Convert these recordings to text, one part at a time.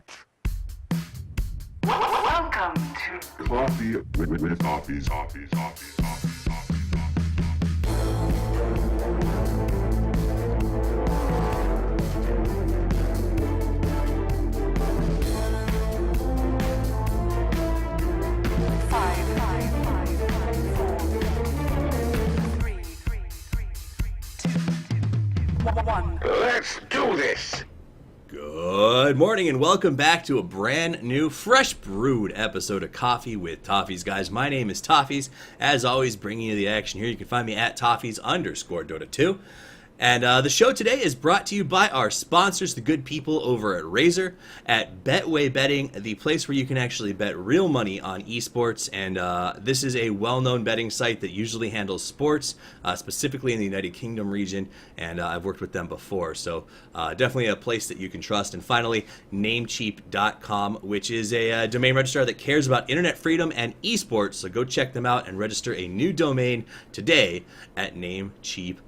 that. Welcome to Coffee with Toffees. Let's do this! Good morning and welcome back to a brand new, fresh brewed episode of Coffee with Toffees, guys. My name is Toffees. As always, bringing you the action here. You can find me at Toffees_Dota2. And the show today is brought to you by our sponsors, the good people over at Razer, at Betway Betting, the place where you can actually bet real money on esports. And this is a well-known betting site that usually handles sports, specifically in the United Kingdom region. And I've worked with them before, so definitely a place that you can trust. And finally, Namecheap.com, which is a domain registrar that cares about internet freedom and esports. So go check them out and register a new domain today at Namecheap.com.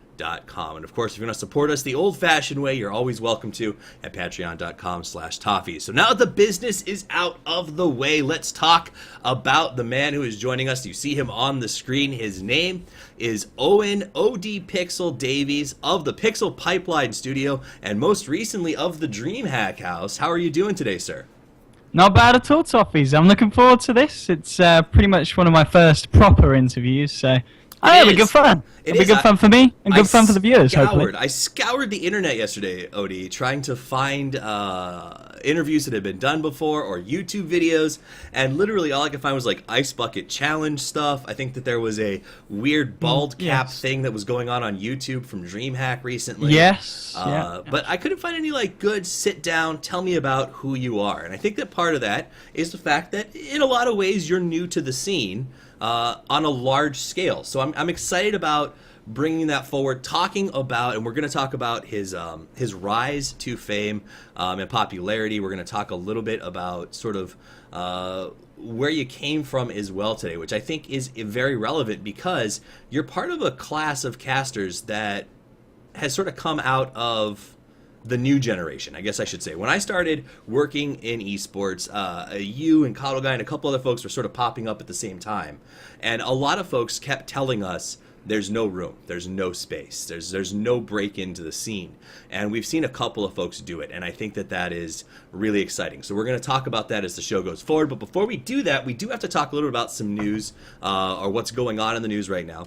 And of course, if you want to support us the old-fashioned way, you're always welcome to at patreon.com/Toffees. So now that the business is out of the way, let's talk about the man who is joining us. You see him on the screen. His name is Owen ODPixel Davies of the Pixel Pipeline Studio and most recently of the DreamHack House. How are you doing today, sir? Not bad at all, Toffees. I'm looking forward to this. It's pretty much one of my first proper interviews, so it'll be good fun. It'll be good fun for me and good fun for the viewers, hopefully. I scoured the internet yesterday, Odie, trying to find interviews that had been done before or YouTube videos, and literally all I could find was like Ice Bucket Challenge stuff. I think that there was a weird bald cap thing that was going on YouTube from DreamHack recently. Yes. But I couldn't find any like good sit down, tell me about who you are. And I think that part of that is the fact that in a lot of ways you're new to the scene. On a large scale. So I'm excited about bringing that forward, talking about, and we're going to talk about his rise to fame and popularity. We're going to talk a little bit about sort of where you came from as well today, which I think is very relevant because you're part of a class of casters that has sort of come out of the new generation, I guess I should say. When I started working in esports, you and Coddle Guy and a couple other folks were sort of popping up at the same time. And a lot of folks kept telling us there's no room, there's no space, there's no break into the scene. And we've seen a couple of folks do it, and I think that that is really exciting. So we're going to talk about that as the show goes forward. But before we do that, we do have to talk a little bit about some news or what's going on in the news right now.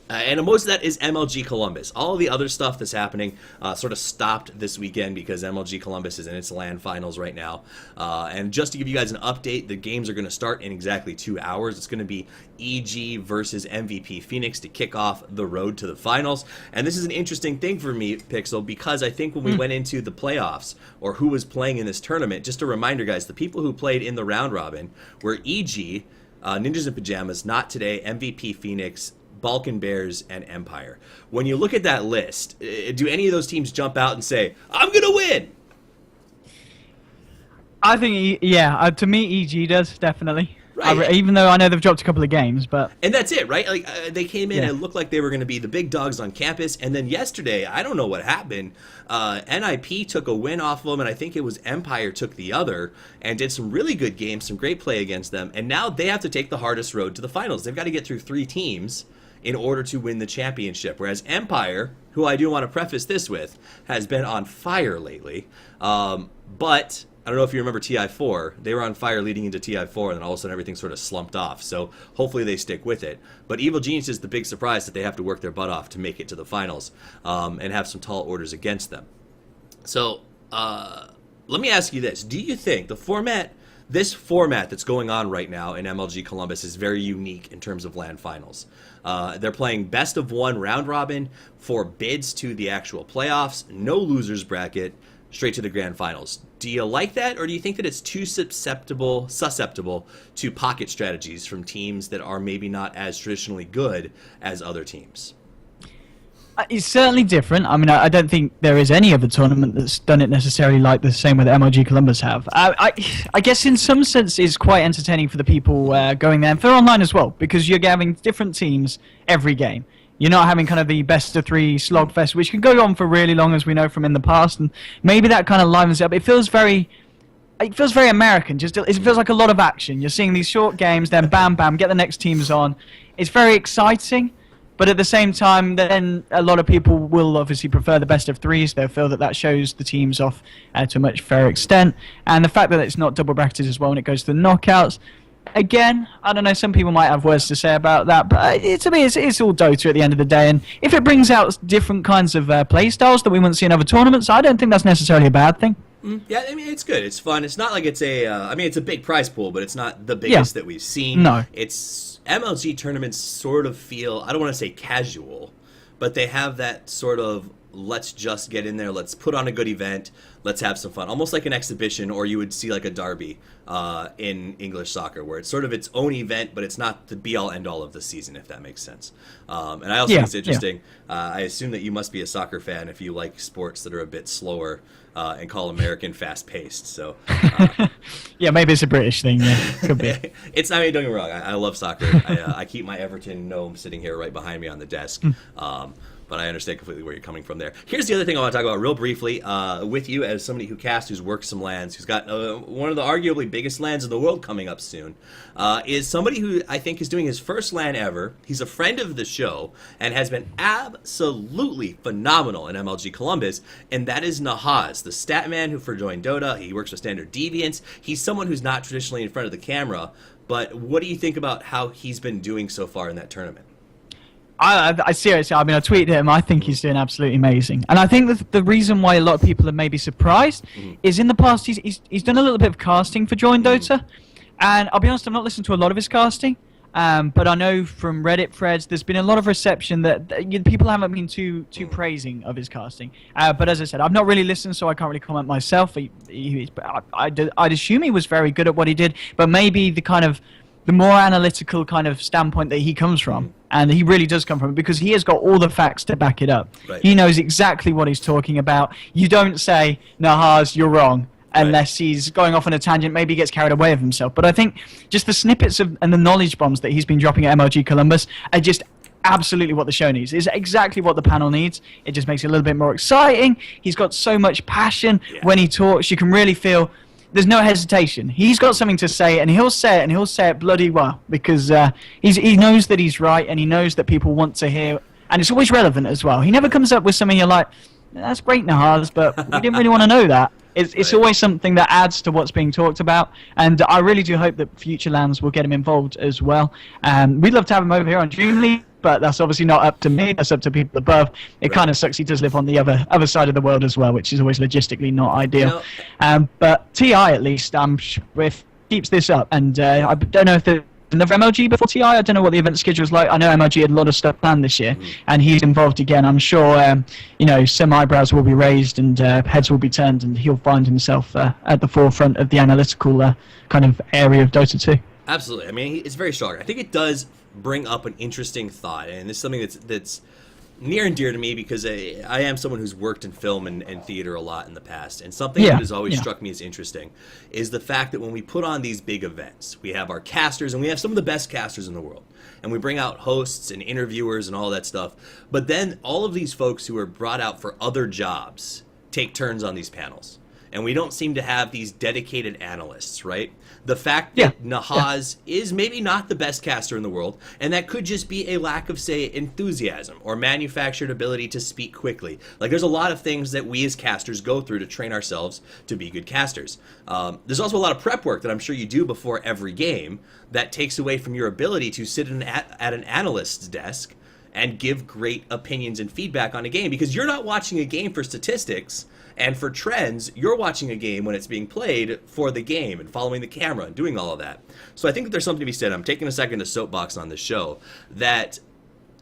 And most of that is MLG Columbus. All of the other stuff that's happening sort of stopped this weekend because MLG Columbus is in its LAN finals right now. And just to give you guys an update, the games are going to start in exactly 2 hours. It's going to be EG versus MVP Phoenix to kick off the road to the finals. And this is an interesting thing for me, Pixel, because I think when we went into the playoffs or who was playing in this tournament, just a reminder, guys, the people who played in the round robin were EG, Ninjas in Pajamas, Not Today, MVP Phoenix, Balkan Bears, and Empire. When you look at that list, do any of those teams jump out and say, I'm going to win? I think, to me, EG does, definitely. Right. Even though I know they've dropped a couple of games, but... And that's it, right? Like they came in and looked like they were going to be the big dogs on campus, and then yesterday, I don't know what happened, NIP took a win off of them, and I think it was Empire took the other, and did some really good games, some great play against them, and now they have to take the hardest road to the finals. They've got to get through 3 teams in order to win the championship, whereas Empire, who I do want to preface this with, has been on fire lately. But I don't know if you remember TI4. They were on fire leading into TI4, and then all of a sudden everything sort of slumped off. So hopefully they stick with it. But Evil Genius is the big surprise that they have to work their butt off to make it to the finals and have some tall orders against them. So let me ask you this. Do you think this format that's going on right now in MLG Columbus is very unique in terms of LAN finals? They're playing best of 1 round robin for bids to the actual playoffs, no losers bracket, straight to the grand finals. Do you like that, or do you think that it's too susceptible to pocket strategies from teams that are maybe not as traditionally good as other teams? It's certainly different. I mean, I don't think there is any other tournament that's done it necessarily like the same way that MLG Columbus have. I guess in some sense it's quite entertaining for the people going there, and for online as well, because you're having different teams every game. You're not having kind of the best of 3 slogfest, which can go on for really long, as we know from in the past, and maybe that kind of livens it up. It feels very it feels very American. Just it feels like a lot of action. You're seeing these short games, then bam, bam, get the next teams on. It's very exciting, but at the same time, then a lot of people will obviously prefer the best of threes. They'll feel that shows the teams off to a much fairer extent, and the fact that it's not double bracketed as well when it goes to the knockouts. Again, I don't know, some people might have words to say about that, but to me, it's all Dota at the end of the day, and if it brings out different kinds of play styles that we wouldn't see in other tournaments, I don't think that's necessarily a bad thing. Yeah, I mean, it's good. It's fun. It's not like it's it's a big prize pool, but it's not the biggest that we've seen. No. It's MLG tournaments sort of feel, I don't want to say casual, but they have that sort of, let's just get in there, let's put on a good event, let's have some fun. Almost like an exhibition, or you would see like a derby in English soccer, where it's sort of its own event, but it's not the be-all, end-all of the season, if that makes sense. And I also think it's interesting. I assume that you must be a soccer fan if you like sports that are a bit slower and call American fast-paced. So, yeah, maybe it's a British thing. Yeah, could be. It's, I mean, don't get me wrong. I love soccer. I keep my Everton gnome sitting here right behind me on the desk. But I understand completely where you're coming from there. Here's the other thing I want to talk about real briefly with you as somebody who's worked some lands, who's got one of the arguably biggest lands in the world coming up soon, is somebody who I think is doing his first land ever. He's a friend of the show and has been absolutely phenomenal in MLG Columbus, and that is Nahaz, the stat man who joined Dota. He works with Standard Deviants. He's someone who's not traditionally in front of the camera, but what do you think about how he's been doing so far in that tournament? I seriously, I mean, I tweeted him. I think he's doing absolutely amazing, and I think that the reason why a lot of people are maybe surprised is in the past he's done a little bit of casting for Join Dota, and I'll be honest, I've not listened to a lot of his casting, but I know from Reddit threads there's been a lot of reception that people haven't been too praising of his casting. But as I said, I've not really listened, so I can't really comment myself. I'd assume he was very good at what he did, but maybe the more analytical kind of standpoint that he comes from, and he really does come from, because he has got all the facts to back it up. Right. He knows exactly what he's talking about. You don't say, Nahaz, you're wrong, unless he's going off on a tangent, maybe he gets carried away with himself. But I think just the snippets and the knowledge bombs that he's been dropping at MLG Columbus are just absolutely what the show needs. It's exactly what the panel needs. It just makes it a little bit more exciting. He's got so much passion when he talks. You can really feel there's no hesitation. He's got something to say, and he'll say it, and he'll say it bloody well, because he knows that he's right, and he knows that people want to hear, and it's always relevant as well. He never comes up with something you're like, that's great, Nahaz, but we didn't really want to know that. It's always something that adds to what's being talked about, and I really do hope that future lands will get him involved as well. We'd love to have him over here on Dream League, but that's obviously not up to me. That's up to people above. It kind of sucks. He does live on the other side of the world as well, which is always logistically not ideal. But TI, at least, if keeps this up, and I don't know if there's another MLG before TI. I don't know what the event schedule is like. I know MLG had a lot of stuff planned this year, and he's involved again. I'm sure some eyebrows will be raised and heads will be turned, and he'll find himself at the forefront of the analytical kind of area of Dota 2. Absolutely. I mean, it's very strong. I think it does bring up an interesting thought, and it's something that's near and dear to me, because I am someone who's worked in film and theater a lot in the past, and something that has always struck me as interesting is the fact that when we put on these big events, we have our casters, and we have some of the best casters in the world, and we bring out hosts and interviewers and all that stuff, but then all of these folks who are brought out for other jobs take turns on these panels, and we don't seem to have these dedicated analysts, right? The fact that Nahaz is maybe not the best caster in the world, and that could just be a lack of, say, enthusiasm or manufactured ability to speak quickly. Like, there's a lot of things that we as casters go through to train ourselves to be good casters. There's also a lot of prep work that I'm sure you do before every game that takes away from your ability to sit at an analyst's desk and give great opinions and feedback on a game, because you're not watching a game for statistics and for trends. You're watching a game when it's being played for the game and following the camera and doing all of that. So I think that there's something to be said. I'm taking a second to soapbox on this show, that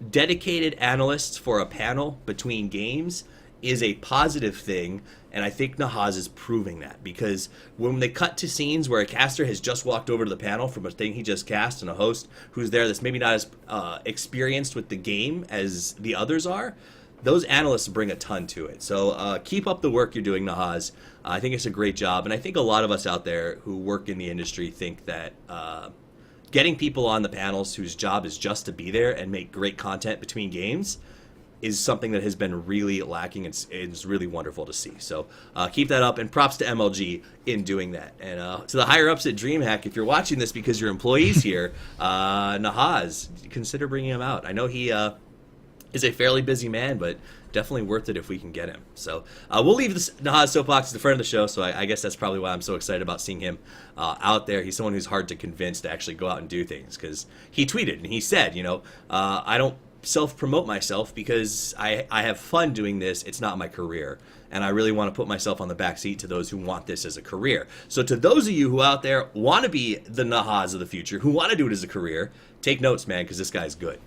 dedicated analysts for a panel between games is a positive thing, and I think Nahaz is proving that, because when they cut to scenes where a caster has just walked over to the panel from a thing he just cast, and a host who's there that's maybe not as experienced with the game as the others are, those analysts bring a ton to it. So keep up the work you're doing, Nahaz. I think it's a great job, and I think a lot of us out there who work in the industry think that getting people on the panels whose job is just to be there and make great content between games is something that has been really lacking. It's really wonderful to see. So keep that up, and props to MLG in doing that. And to the higher ups at DreamHack, if you're watching this because your employee's here, Nahaz, consider bringing him out. I know he is a fairly busy man, but definitely worth it if we can get him. So we'll leave this Nahaz soapbox at the front of the show, so I guess that's probably why I'm so excited about seeing him out there. He's someone who's hard to convince to actually go out and do things, because he tweeted and he said, I don't self-promote myself because I have fun doing this. It's not my career, and I really want to put myself on the back seat to those who want this as a career. So to those of you who out there want to be the Nahaz of the future, who want to do it as a career, take notes, man, because this guy's good.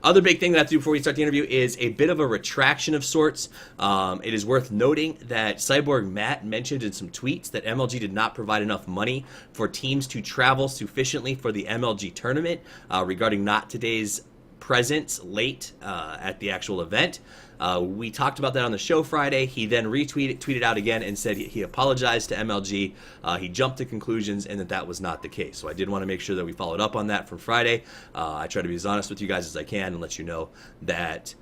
Other big thing that I have to do before we start the interview is a bit of a retraction of sorts. It is worth noting that Cyborg Matt mentioned in some tweets that MLG did not provide enough money for teams to travel sufficiently for the MLG tournament, regarding not today's presence late at the actual event. We talked about that on the show Friday. He then tweeted out again and said he apologized to MLG. He jumped to conclusions and that was not the case. So I did want to make sure that we followed up on that from Friday. I try to be as honest with you guys as I can and let you know that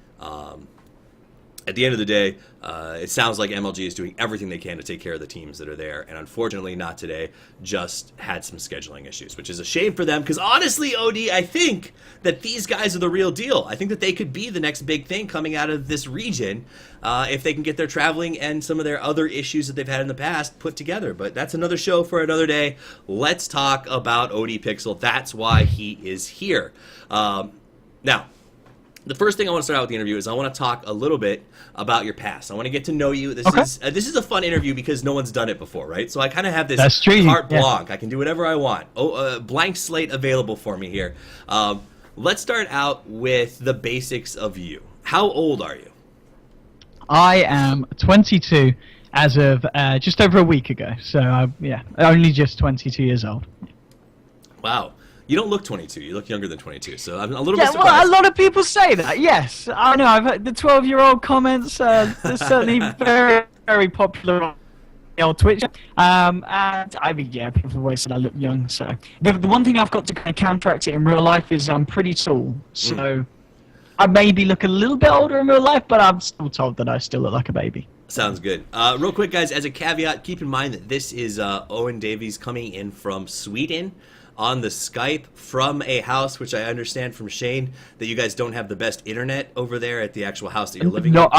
at the end of the day, it sounds like MLG is doing everything they can to take care of the teams that are there, and unfortunately not today, just had some scheduling issues, which is a shame for them, because honestly, OD, I think that these guys are the real deal. I think that they could be the next big thing coming out of this region if they can get their traveling and some of their other issues that they've had in the past put together, but that's another show for another day. Let's talk about ODPixel. That's why he is here. Now, the first thing I want to start out with the interview is I want to talk a little bit about your past. I want to get to know you. This is a fun interview because no one's done it before, right? So I kind of have this carte blanche. I can do whatever I want. Blank slate available for me here. Let's start out with the basics of you. How old are you? I am 22 as of just over a week ago. So, only just 22 years old. Wow. You don't look 22. You look younger than 22. So I'm a little bit surprised. Well, a lot of people say that. Yes, I know. I've heard the 12-year-old comments. They're certainly very, very popular on the old Twitch. And I mean, people always said I look young. So the one thing I've got to kind of counteract it in real life is I'm pretty tall. So I maybe look a little bit older in real life, but I'm still told that I still look like a baby. Sounds good. Real quick, guys, as a caveat, keep in mind that this is Owen Davies coming in from Sweden on the Skype from a house, which I understand from Shane that you guys don't have the best internet over there at the actual house that you're living in. No,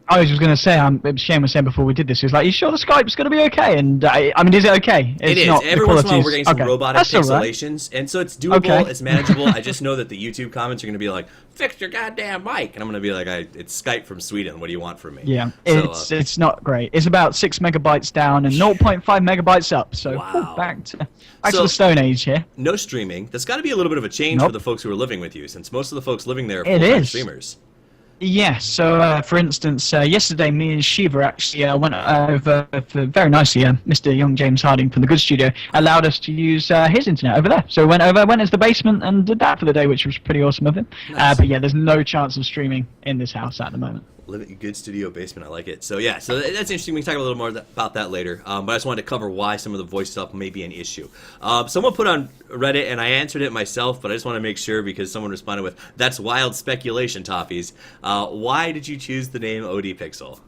I was just going to say, Shane was saying before we did this, he was like, you sure the Skype's going to be okay? And I mean, is it okay? It is. Every once in a while we're getting some robotic pixelations, and so it's doable, it's manageable. I just know that the YouTube comments are going to be like, fix your goddamn mic. And I'm going to be like, it's Skype from Sweden. What do you want from me? Yeah, so, it's not great. It's about 6 megabytes down and 0.5 megabytes up. So back to the Stone Age here. No streaming. That's got to be a little bit of a change for the folks who are living with you, since most of the folks living there are full-time streamers. Yes, so for instance, yesterday me and Shiva actually went over very nicely. Mr. Young James Harding from the Good Studio allowed us to use his internet over there. So we went into the basement and did that for the day, which was pretty awesome of him. Nice. But yeah, there's no chance of streaming in this house at the moment. Living Good Studio basement, I like it. So yeah, so that's interesting. We can talk a little more about that later. But I just wanted to cover why some of the voice stuff may be an issue. Someone put on Reddit, and I answered it myself, but I just want to make sure because someone responded with, "That's wild speculation, Toffees." Why did you choose the name ODPixel?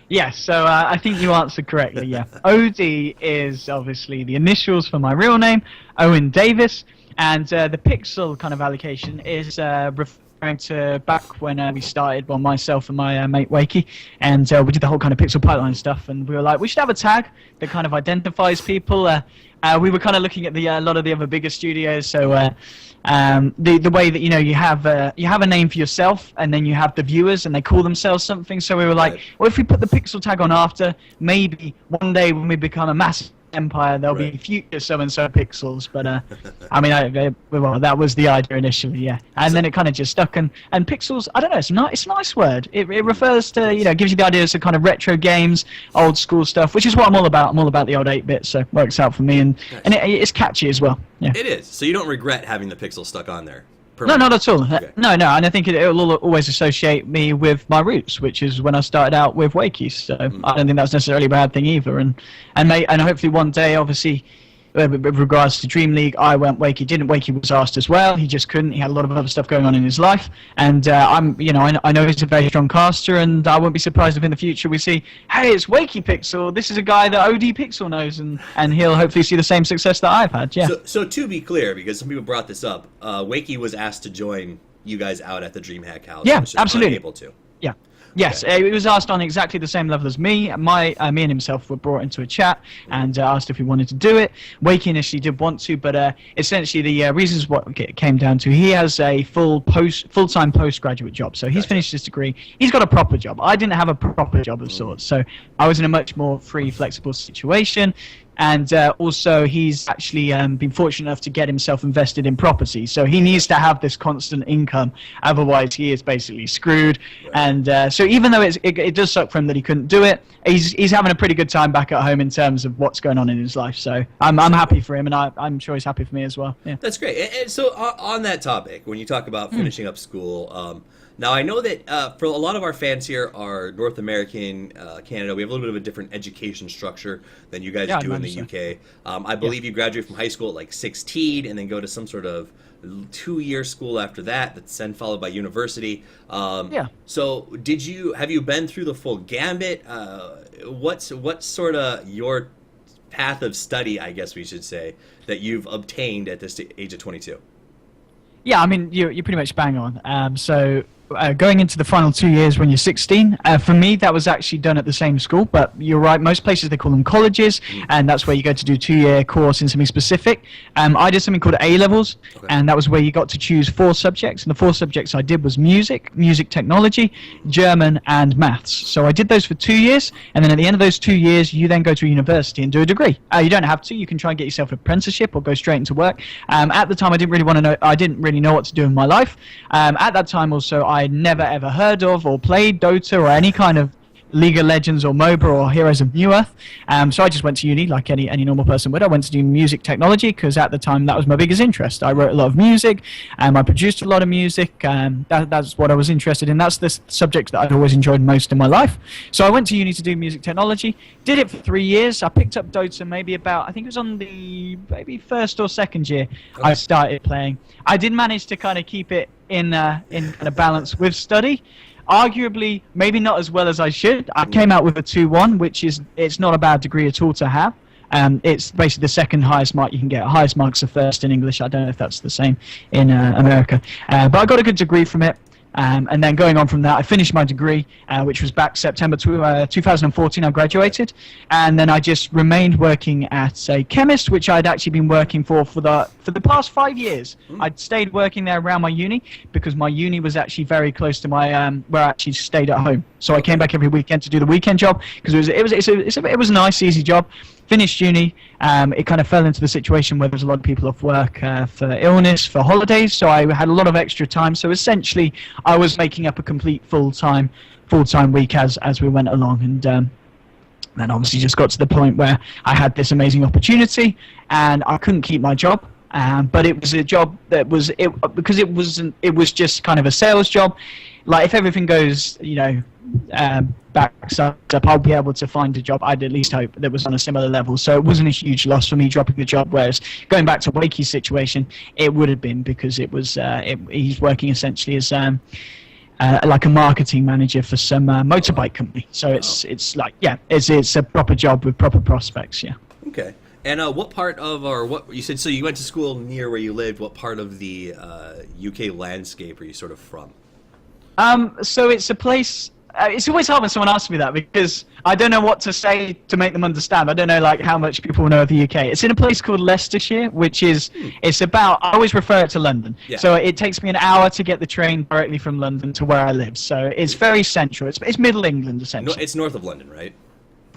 Yes, so I think you answered correctly, yeah. OD is obviously the initials for my real name, Owen Davis, and the pixel kind of allocation is referring to back when we started, well, myself and my mate Wakey, and we did the whole kind of pixel pipeline stuff, and we were like, we should have a tag that kind of identifies people. We were kind of looking at a lot of the other bigger studios, so the way that you have a name for yourself, and then you have the viewers, and they call themselves something. So we were like, well, if we put the pixel tag on after, maybe one day when we become a massive empire, there'll be future so-and-so pixels. But I mean, well, that was the idea initially, yeah. And then it kind of just stuck. And pixels, I don't know, it's a nice word. It refers to, gives you the ideas of kind of retro games, old school stuff, which is what I'm all about. I'm all about the old 8-bit, so it works out for me. And it's catchy as well. Yeah. It is. So you don't regret having the pixel stuck on there? No, not at all. Okay. No, and I think it'll always associate me with my roots, which is when I started out with Wakey. So I don't think that's necessarily a bad thing either. And hopefully one day, obviously, with regards to Dream League, I went Wakey. Didn't Wakey was asked as well. He just couldn't. He had a lot of other stuff going on in his life, and I know he's a very strong caster, and I wouldn't be surprised if in the future we see, hey, it's ODPixel. This is a guy that ODPixel knows, and he'll hopefully see the same success that I've had. Yeah. So to be clear, because some people brought this up, Wakey was asked to join you guys out at the DreamHack House. Yeah, was absolutely. Able to. Yeah. Yes, it was asked on exactly the same level as me. Me and himself were brought into a chat and asked if we wanted to do it. Wakey initially did want to, but essentially the reasons what it came down to, he has a full-time postgraduate job. So he's finished his degree. He's got a proper job. I didn't have a proper job of sorts, so I was in a much more free, flexible situation. And also, he's actually been fortunate enough to get himself invested in property. So he needs to have this constant income. Otherwise, he is basically screwed. And so even though it does suck for him that he couldn't do it, he's having a pretty good time back at home in terms of what's going on in his life. So I'm happy for him, and I'm sure he's happy for me as well. Yeah. That's great. And so on that topic, when you talk about finishing up school, now I know that for a lot of our fans here are North American, Canada. We have a little bit of a different education structure than you guys do in the UK. I believe you graduate from high school at like 16 and then go to some sort of 2-year school after that. That's then followed by university. So have you been through the full gambit? What's sort of your path of study, I guess we should say, that you've obtained at this age of 22? Yeah, I mean, you're pretty much bang on. Going into the final 2 years when you're 16, for me, that was actually done at the same school, but you're right, most places they call them colleges, and that's where you go to do a 2-year course in something specific. I did something called A-levels, and that was where you got to choose 4 subjects, and the 4 subjects I did was music technology, German, and maths. So I did those for 2 years, and then at the end of those 2 years, you then go to a university and do a degree. You don't have to. You can try and get yourself an apprenticeship or go straight into work. At the time, I didn't really know what to do in my life. At that time, also, I'd never ever heard of or played Dota or any kind of League of Legends or MOBA or Heroes of New Earth. So I just went to uni like any normal person would. I went to do music technology because at the time that was my biggest interest. I wrote a lot of music, I produced a lot of music. That's what I was interested in. That's the subject that I'd always enjoyed most in my life. So I went to uni to do music technology, did it for 3 years. I picked up Dota maybe about, I think it was on the maybe first or second year I started playing. I did manage to kind of keep it in kind of balance with study. Arguably, maybe not as well as I should. I came out with a 2-1, which it's not a bad degree at all to have. It's basically the second highest mark you can get. Highest marks are first in English. I don't know if that's the same in America. But I got a good degree from it. And then going on from that, I finished my degree, which was back September 2014. I graduated, and then I just remained working at a chemist, which I'd actually been working for the past 5 years. I'd stayed working there around my uni because my uni was actually very close to my where I actually stayed at home. So I came back every weekend to do the weekend job because it was a nice, easy job. Finished uni, it kind of fell into the situation where there's a lot of people off work for illness, for holidays, so I had a lot of extra time. So essentially, I was making up a complete full-time week as we went along, and then obviously just got to the point where I had this amazing opportunity, and I couldn't keep my job. But it was a job that was because it was just kind of a sales job. Like if everything goes, backs up, I'll be able to find a job. I'd at least hope that was on a similar level. So it wasn't a huge loss for me dropping the job. Whereas going back to Wakey's situation, it would have been because it was he's working essentially as like a marketing manager for some motorbike company. So it's like it's a proper job with proper prospects. Yeah. Okay. And what part of, or what you said, so you went to school near where you lived, what part of the UK landscape are you sort of from? So it's a place, it's always hard when someone asks me that because I don't know what to say to make them understand. I don't know like how much people know of the UK. It's in a place called Leicestershire, which is, it's about, I always refer it to London. Yeah. So it takes me an hour to get the train directly from London to where I live. So it's very central. It's middle England, essentially. No, it's north of London, right?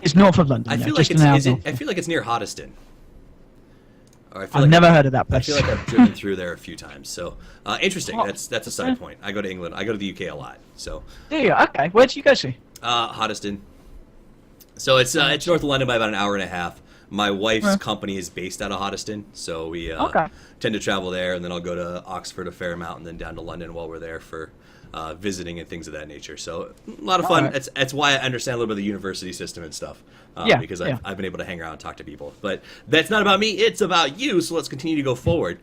It's north of London. I feel like it's near Hoddesdon. I've never heard of that place. I feel like I've driven through there a few times. So interesting. That's a side point. I go to England. I go to the UK a lot. So. Do you? Okay. Where do you go to? Hoddesdon. So it's north of London by about an hour and a half. My wife's company is based out of Hoddesdon, so we tend to travel there, and then I'll go to Oxford a fair amount, and then down to London while we're there for visiting and things of that nature. So a lot of fun. Right. That's why I understand a little bit of the university system and stuff. Because I've been able to hang around and talk to people. But that's not about me. It's about you. So let's continue to go forward.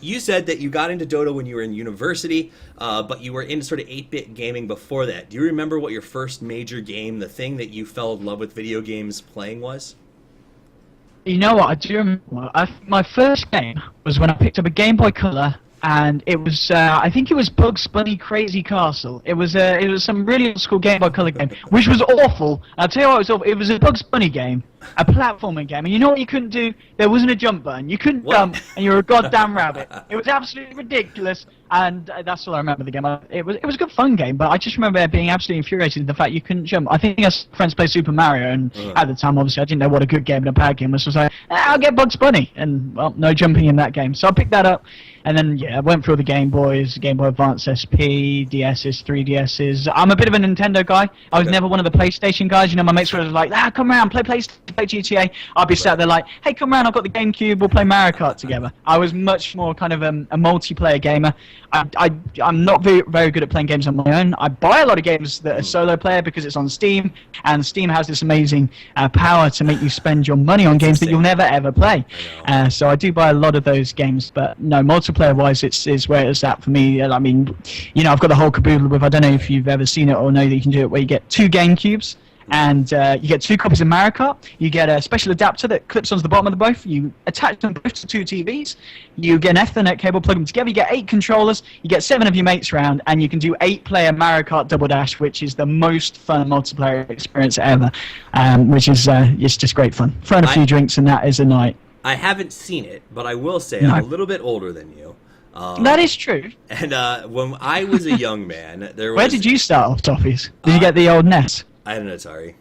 You said that you got into Dota when you were in university, but you were into sort of 8-bit gaming before that. Do you remember what your first major game, the thing that you fell in love with video games playing was? You know what? I do remember. My first game was when I picked up a Game Boy Color, and it was I think it was Bugs Bunny Crazy Castle. It was some really old school Game Boy Color game, which was awful. I'll tell you what, it was awful. It was a Bugs Bunny game, a platforming game, and you know what you couldn't do? There wasn't a jump button. You couldn't jump, and you were a goddamn rabbit. It was absolutely ridiculous, and that's all I remember of the game. It was a good fun game, but I just remember being absolutely infuriated with the fact you couldn't jump. I think us friends played Super Mario, and at the time, obviously, I didn't know what a good game and a bad game was. So I was like, I'll get Bugs Bunny, and well, no jumping in that game. So I picked that up. And then, I went through all the Game Boys, Game Boy Advance SP, DS's, 3DS's. I'm a bit of a Nintendo guy. I was never one of the PlayStation guys. You know, my mates were like, come around, play PlayStation, play GTA. I'd be sat there like, hey, come around, I've got the GameCube, we'll play Mario Kart together. I was much more kind of a multiplayer gamer. I'm not very good at playing games on my own. I buy a lot of games that are solo player because it's on Steam, and Steam has this amazing power to make you spend your money on games that you'll never ever play. So I do buy a lot of those games, but no, multiplayer-wise, it's where it's at for me. I mean, you know, I've got the whole caboodle with, I don't know if you've ever seen it or know that you can do it, where you get 2 GameCubes, and you get 2 copies of Mario Kart. You get a special adapter that clips onto the bottom of the both. You attach them both to 2 TVs. You get an Ethernet cable, plug them together. You get 8 controllers. You get 7 of your mates round, and you can do 8-player Mario Kart Double Dash, which is the most fun multiplayer experience ever. Which is it's just great fun. Throwing a few drinks, and that is a night. I haven't seen it, but I will say I'm a little bit older than you. That is true. And when I was a young man, there was... Where did you start off, Toffees? Did you get the old NES? I had an Atari.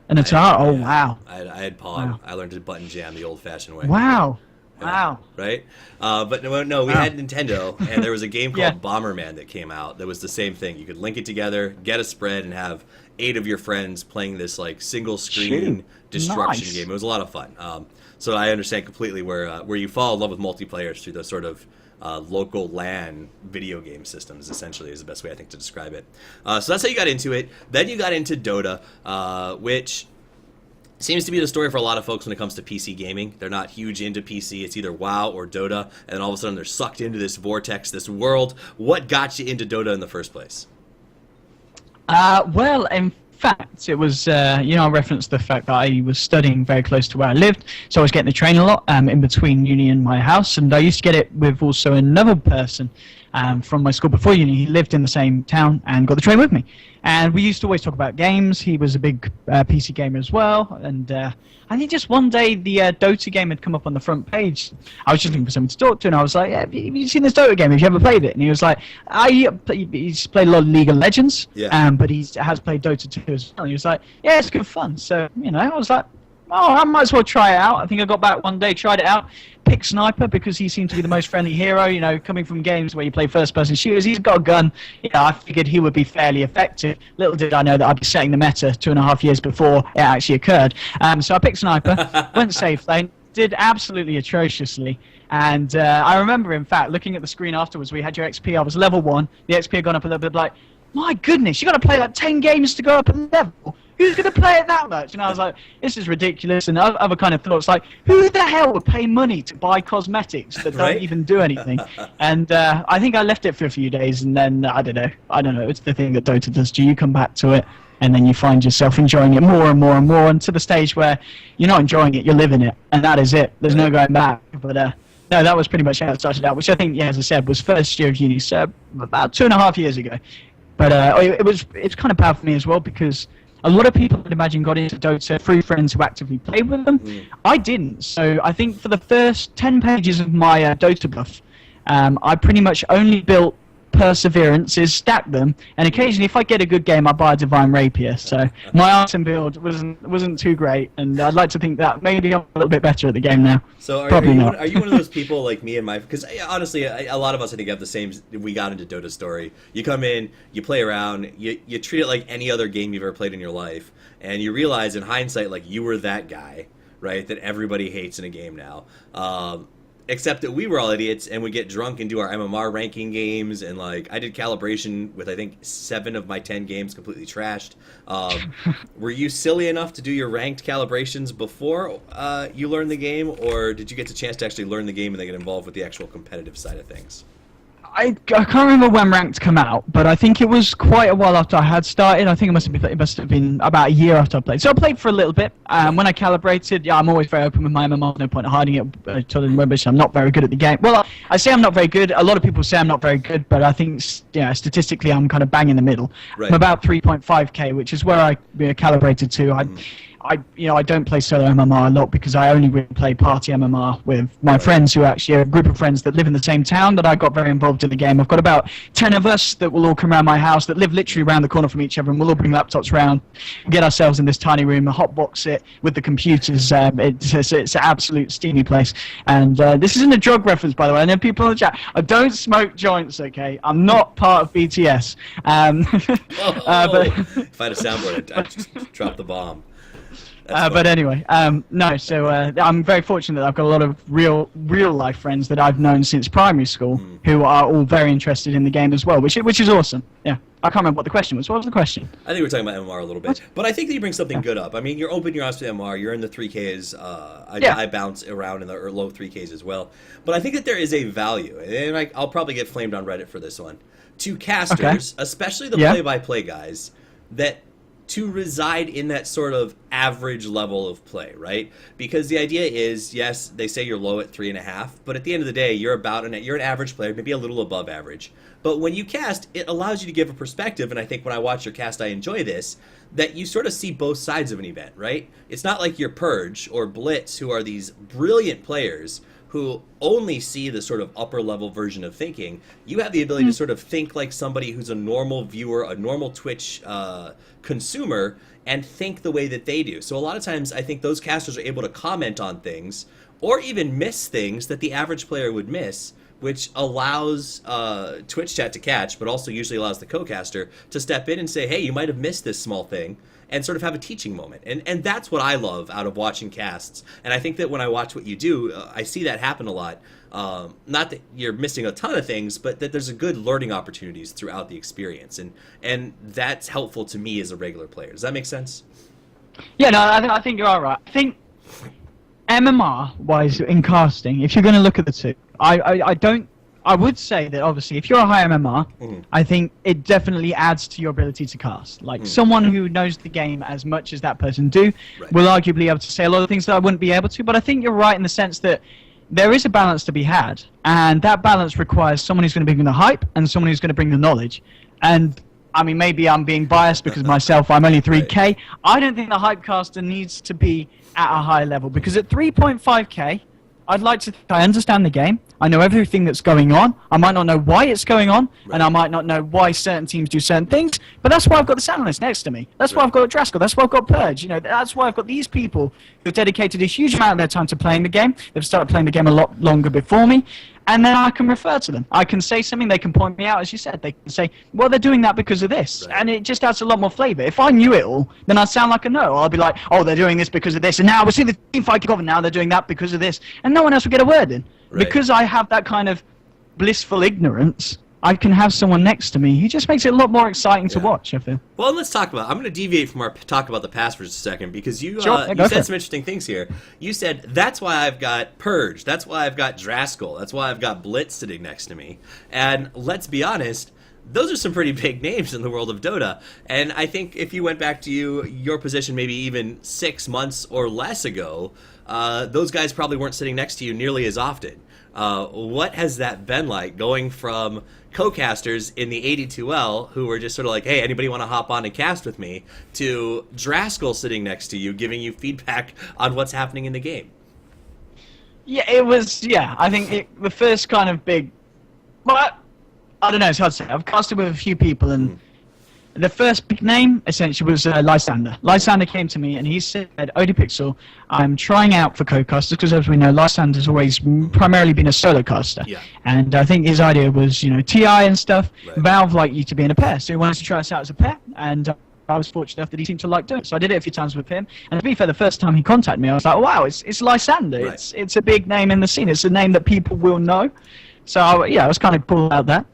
An Atari? Oh, wow. I had Pong. Wow. I learned to button jam the old-fashioned way. Wow. Wow. Right? But no, we had Nintendo, and there was a game called Bomberman that came out that was the same thing. You could link it together, get a spread, and have 8 of your friends playing this like single-screen destruction game. It was a lot of fun. So I understand completely where you fall in love with multiplayer through those sort of local LAN video game systems, essentially, is the best way I think to describe it. So that's how you got into it. Then you got into Dota, which seems to be the story for a lot of folks when it comes to PC gaming. They're not huge into PC. It's either WoW or Dota, and then all of a sudden they're sucked into this vortex, this world. What got you into Dota in the first place? Well, in fact, it was, I referenced the fact that I was studying very close to where I lived, so I was getting the train a lot in between uni and my house, and I used to get it with also another person from my school before uni. He lived in the same town and got the train with me. And we used to always talk about games. He was a big PC gamer as well, and I think just one day the Dota game had come up on the front page. I was just looking for someone to talk to, and I was like, have you seen this Dota game? Have you ever played it? And he was like, he's played a lot of League of Legends, but he has played Dota 2 as well. And he was like, yeah, it's good fun. So, I was like, oh, I might as well try it out. I think I got back one day, tried it out, picked Sniper because he seemed to be the most friendly hero, coming from games where you play first-person shooters. He's got a gun. I figured he would be fairly effective. Little did I know that I'd be setting the meta 2.5 years before it actually occurred. So I picked Sniper, went safe lane, did absolutely atrociously. And I remember, in fact, looking at the screen afterwards, we had your XP. I was level 1. The XP had gone up a little bit, like, my goodness, you got to play like 10 games to go up a level. Who's going to play it that much? And I was like, this is ridiculous. And other kind of thoughts like, who the hell would pay money to buy cosmetics that don't even do anything? And I think I left it for a few days, and then I don't know. It's the thing that Dota does to you. You come back to it, and then you find yourself enjoying it more and more and more, and to the stage where you're not enjoying it, you're living it, and that is it. There's no going back. But no, that was pretty much how it started out, which I think, as I said, was first year of uni, so about 2.5 years ago. But it's kind of bad for me as well, because a lot of people, I'd imagine, got into Dota through friends who actively played with them. I didn't. So I think for the first 10 pages of my Dota buff, I pretty much only built perseverances, stacked them, and occasionally, if I get a good game, I buy a Divine Rapier. So my item build wasn't too great, and I'd like to think that maybe I'm a little bit better at the game now. So are you one of those people like me and my... Because honestly, a lot of us, I think, have the same... We got into Dota story. You come in, you play around, you treat it like any other game you've ever played in your life, and you realize in hindsight, like, you were that guy, right, that everybody hates in a game now. Except that we were all idiots and would get drunk and do our MMR ranking games, and like I did calibration with I think 7 of my 10 games completely trashed. Were you silly enough to do your ranked calibrations before you learned the game, or did you get the chance to actually learn the game and then get involved with the actual competitive side of things? I can't remember when Ranked come out, but I think it was quite a while after I had started. I think it must have been about a year after I played. So I played for a little bit. When I calibrated, I'm always very open with my MMR. No point in hiding it. I told them rubbish. I'm not very good at the game. Well, I say I'm not very good. A lot of people say I'm not very good, but I think statistically I'm kind of bang in the middle. Right. I'm about 3.5k, which is where I calibrated to. I don't play solo MMR a lot because I only really play party MMR with my friends who actually are a group of friends that live in the same town that I got very involved in the game. I've got about 10 of us that will all come around my house that live literally around the corner from each other, and we'll all bring laptops round, get ourselves in this tiny room, hotbox it with the computers. It's an absolute steamy place. And this isn't a drug reference, by the way. I know people in the chat. I don't smoke joints, okay? I'm not part of BTS. But If I had a soundboard, I'd just drop the bomb. But anyway, no. So I'm very fortunate that I've got a lot of real life friends that I've known since primary school who are all very interested in the game as well, which is awesome. Yeah, I can't remember what the question was. What was the question? I think we're talking about MMR a little bit, but I think that you bring something good up. I mean, you're open, you're honest with MMR. You're in the 3Ks. I bounce around in the low 3Ks as well. But I think that there is a value, and I'll probably get flamed on Reddit for this one, to casters, especially the play-by-play guys, that to reside in that sort of average level of play, right? Because the idea is, yes, they say you're low at 3.5, but at the end of the day, you're an average player, maybe a little above average. But when you cast, it allows you to give a perspective, and I think when I watch your cast, I enjoy this, that you sort of see both sides of an event, right? It's not like your Purge or Blitz, who are these brilliant players who only see the sort of upper level version of thinking. You have the ability to sort of think like somebody who's a normal viewer, a normal Twitch consumer, and think the way that they do. So a lot of times I think those casters are able to comment on things or even miss things that the average player would miss, which allows Twitch chat to catch, but also usually allows the co-caster to step in and say, hey, you might have missed this small thing, and sort of have a teaching moment. And that's what I love out of watching casts. And I think that when I watch what you do, I see that happen a lot. Not that you're missing a ton of things, but that there's a good learning opportunities throughout the experience. And that's helpful to me as a regular player. Does that make sense? Yeah, no, I think you are right. I think MMR-wise, in casting, if you're going to look at the two, I would say that obviously if you're a high MMR, I think it definitely adds to your ability to cast. Like someone who knows the game as much as that person do will arguably be able to say a lot of things that I wouldn't be able to, but I think you're right in the sense that there is a balance to be had, and that balance requires someone who's going to bring the hype and someone who's going to bring the knowledge. And I mean, maybe I'm being biased because myself, I'm only 3K. Right. I don't think the hype caster needs to be at a high level, because at 3.5K, I'd like to think I understand the game. I know everything that's going on. I might not know why it's going on, and I might not know why certain teams do certain things, but that's why I've got this analyst next to me. That's why I've got Draskell. That's why I've got Purge. That's why I've got these people who've dedicated a huge amount of their time to playing the game. They've started playing the game a lot longer before me, and then I can refer to them. I can say something, they can point me out, as you said. They can say, well, they're doing that because of this, and it just adds a lot more flavor. If I knew it all, then I'd sound like a no. I'd be like, oh, they're doing this because of this, and now we're seeing the team fight kick off, and now they're doing that because of this, and no one else would get a word in. Right. Because I have that kind of blissful ignorance, I can have someone next to me who just makes it a lot more exciting to watch, I feel. Well, let's talk about, I'm going to deviate from our talk about the past for just a second, because you said some interesting things here. You said, that's why I've got Purge, that's why I've got Draskell, that's why I've got Blitz sitting next to me. And let's be honest, those are some pretty big names in the world of Dota. And I think if you went back to your position maybe even 6 months or less ago, those guys probably weren't sitting next to you nearly as often. What has that been like, going from co-casters in the 82L who were just sort of like, hey, anybody want to hop on and cast with me, to Draskell sitting next to you giving you feedback on what's happening in the game? Yeah, it was, I think the first kind of big, well, I don't know, it's hard to say. I've casted with a few people, and the first big name, essentially, was Lysander. Lysander came to me, and he said, ODPixel, I'm trying out for co-casters, because as we know, Lysander's always primarily been a solo caster. Yeah. And I think his idea was, TI and stuff, Valve like you to be in a pair, so he wanted to try us out as a pair, and I was fortunate enough that he seemed to like doing it. So I did it a few times with him. And to be fair, the first time he contacted me, I was like, wow, it's Lysander. Right. It's a big name in the scene. It's a name that people will know. So I was kind of cool about that.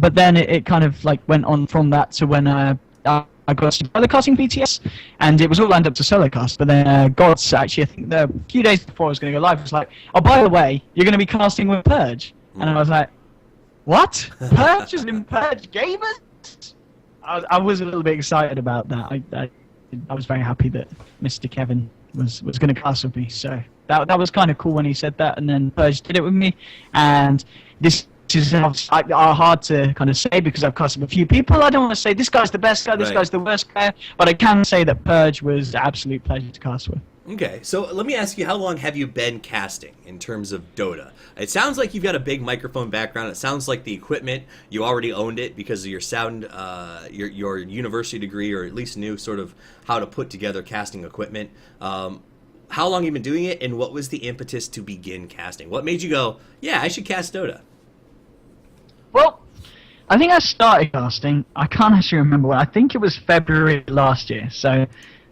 But then it kind of like went on from that to when I got solo casting BTS, and it was all lined up to solo cast. But then Gods, actually, I think a few days before I was going to go live, was like, oh, by the way, you're going to be casting with Purge. And I was like, what? Purge is in Purge Gamers? I was a little bit excited about that. I was very happy that Mr. Kevin was going to cast with me. So that was kind of cool when he said that, and then Purge did it with me. And this is hard to kind of say because I've cast with a few people. I don't want to say this guy's the best guy, this guy's the worst guy, but I can say that Purge was an absolute pleasure to cast with. Okay, so let me ask you, how long have you been casting in terms of Dota? It sounds like you've got a big microphone background. It sounds like the equipment, you already owned it because of your sound, your university degree, or at least knew sort of how to put together casting equipment. How long have you been doing it, and what was the impetus to begin casting? What made you go, yeah, I should cast Dota? Well, I think I started casting, I can't actually remember when, I think it was February last year, so...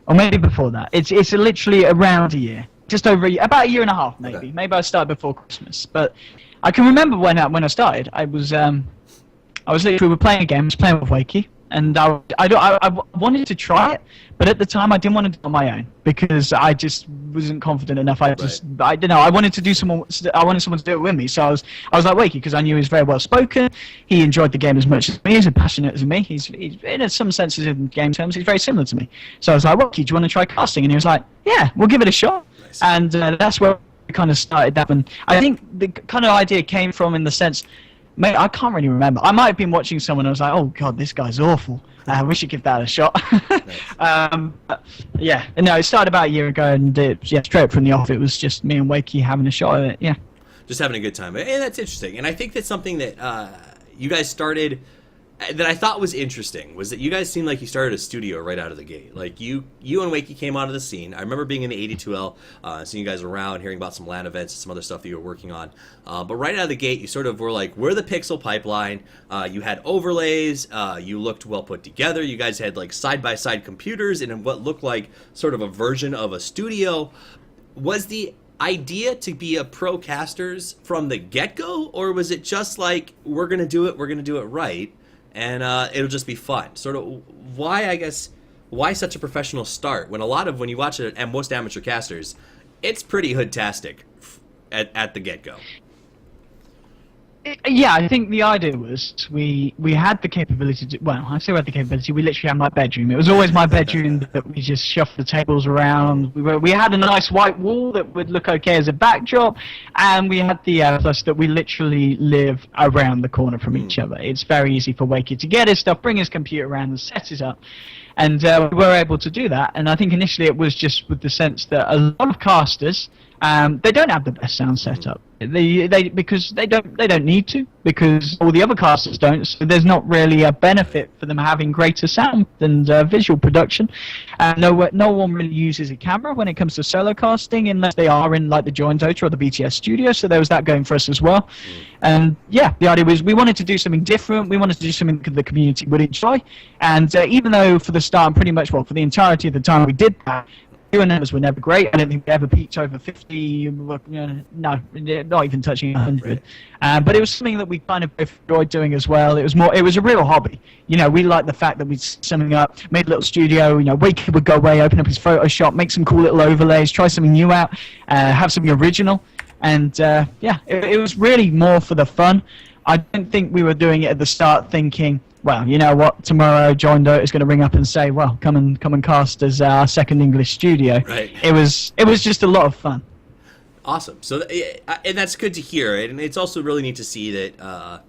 Or maybe before that. It's literally around a year, just over about a year and a half, maybe. Okay. Maybe I started before Christmas, but I can remember when I started. I was literally, we were playing a game. I was playing with Wakey, and I wanted to try it, but at the time I didn't want to do it on my own because I just wasn't confident enough. I don't know. I wanted someone to do it with me. So I was like Wakey because I knew he was very well spoken. He enjoyed the game as much as me. He's as passionate as me. He's in some senses in game terms, he's very similar to me. So I was like, Wakey, do you want to try casting? And he was like, yeah, we'll give it a shot. Nice. And that's where we kind of started that. And I think the kind of idea came from in the sense. Mate, I can't really remember. I might have been watching someone and I was like, oh god, this guy's awful. We should give that a shot. Yeah, no, it started about a year ago, and straight from the off, it was just me and Wakey having a shot at it, yeah. Just having a good time. And that's interesting. And I think that's something that you guys started, that I thought was interesting, was that you guys seemed like you started a studio right out of the gate. Like, you and Wakey came out of the scene. I remember being in the 82L, seeing you guys around, hearing about some LAN events and some other stuff that you were working on. But right out of the gate, you sort of were like, we're the Pixel pipeline. You had overlays. You looked well put together. You guys had, like, side-by-side computers in what looked like sort of a version of a studio. Was the idea to be a pro casters from the get-go, or was it just like, we're going to do it right, and it'll just be fun? Sort of why such a professional start when when you watch it, and most amateur casters, it's pretty hood-tastic at the get-go. Yeah, I think the idea was we had the capability to, well, I say we had the capability, we literally had my bedroom. It was always my bedroom that we just shuffled the tables around. We had a nice white wall that would look okay as a backdrop, and we had the plus that we literally live around the corner from each other. It's very easy for Wakey to get his stuff, bring his computer around and set it up. And we were able to do that, and I think initially it was just with the sense that a lot of casters, they don't have the best sound setup. Because they don't need to, because all the other casters don't. So there's not really a benefit for them having greater sound and visual production. No one really uses a camera when it comes to solo casting unless they are in like the Join Dota or the BTS studio. So there was that going for us as well. And yeah, the idea was we wanted to do something different. We wanted to do something that the community would enjoy. And even though for the start, and pretty much for the entirety of the time we did that, viewer numbers were never great. I don't think we ever peaked over 50. No, not even touching 100. But it was something that we kind of enjoyed doing as well. It was a real hobby. You know, we liked the fact that we'd set something up, made a little studio. You know, Wakey would go away, open up his Photoshop, make some cool little overlays, try something new out, have something original. And yeah, it was really more for the fun. I don't think we were doing it at the start thinking, well, you know what, tomorrow John Doe is going to ring up and say, well, come and cast as our second English studio. Right. It was just a lot of fun. Awesome. So, and that's good to hear. And it's also really neat to see that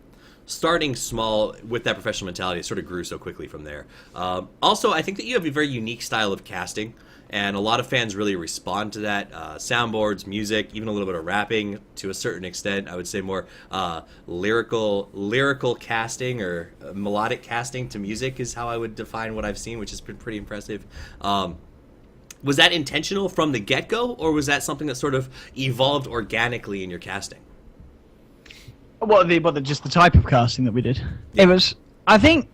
starting small with that professional mentality, it sort of grew so quickly from there. Also, I think that you have a very unique style of casting, and a lot of fans really respond to that. Soundboards, music, even a little bit of rapping to a certain extent. I would say more lyrical casting or melodic casting to music is how I would define what I've seen, which has been pretty impressive. Was that intentional from the get-go, or was that something that sort of evolved organically in your casting? Just the type of casting that we did. Yeah. It was, I think,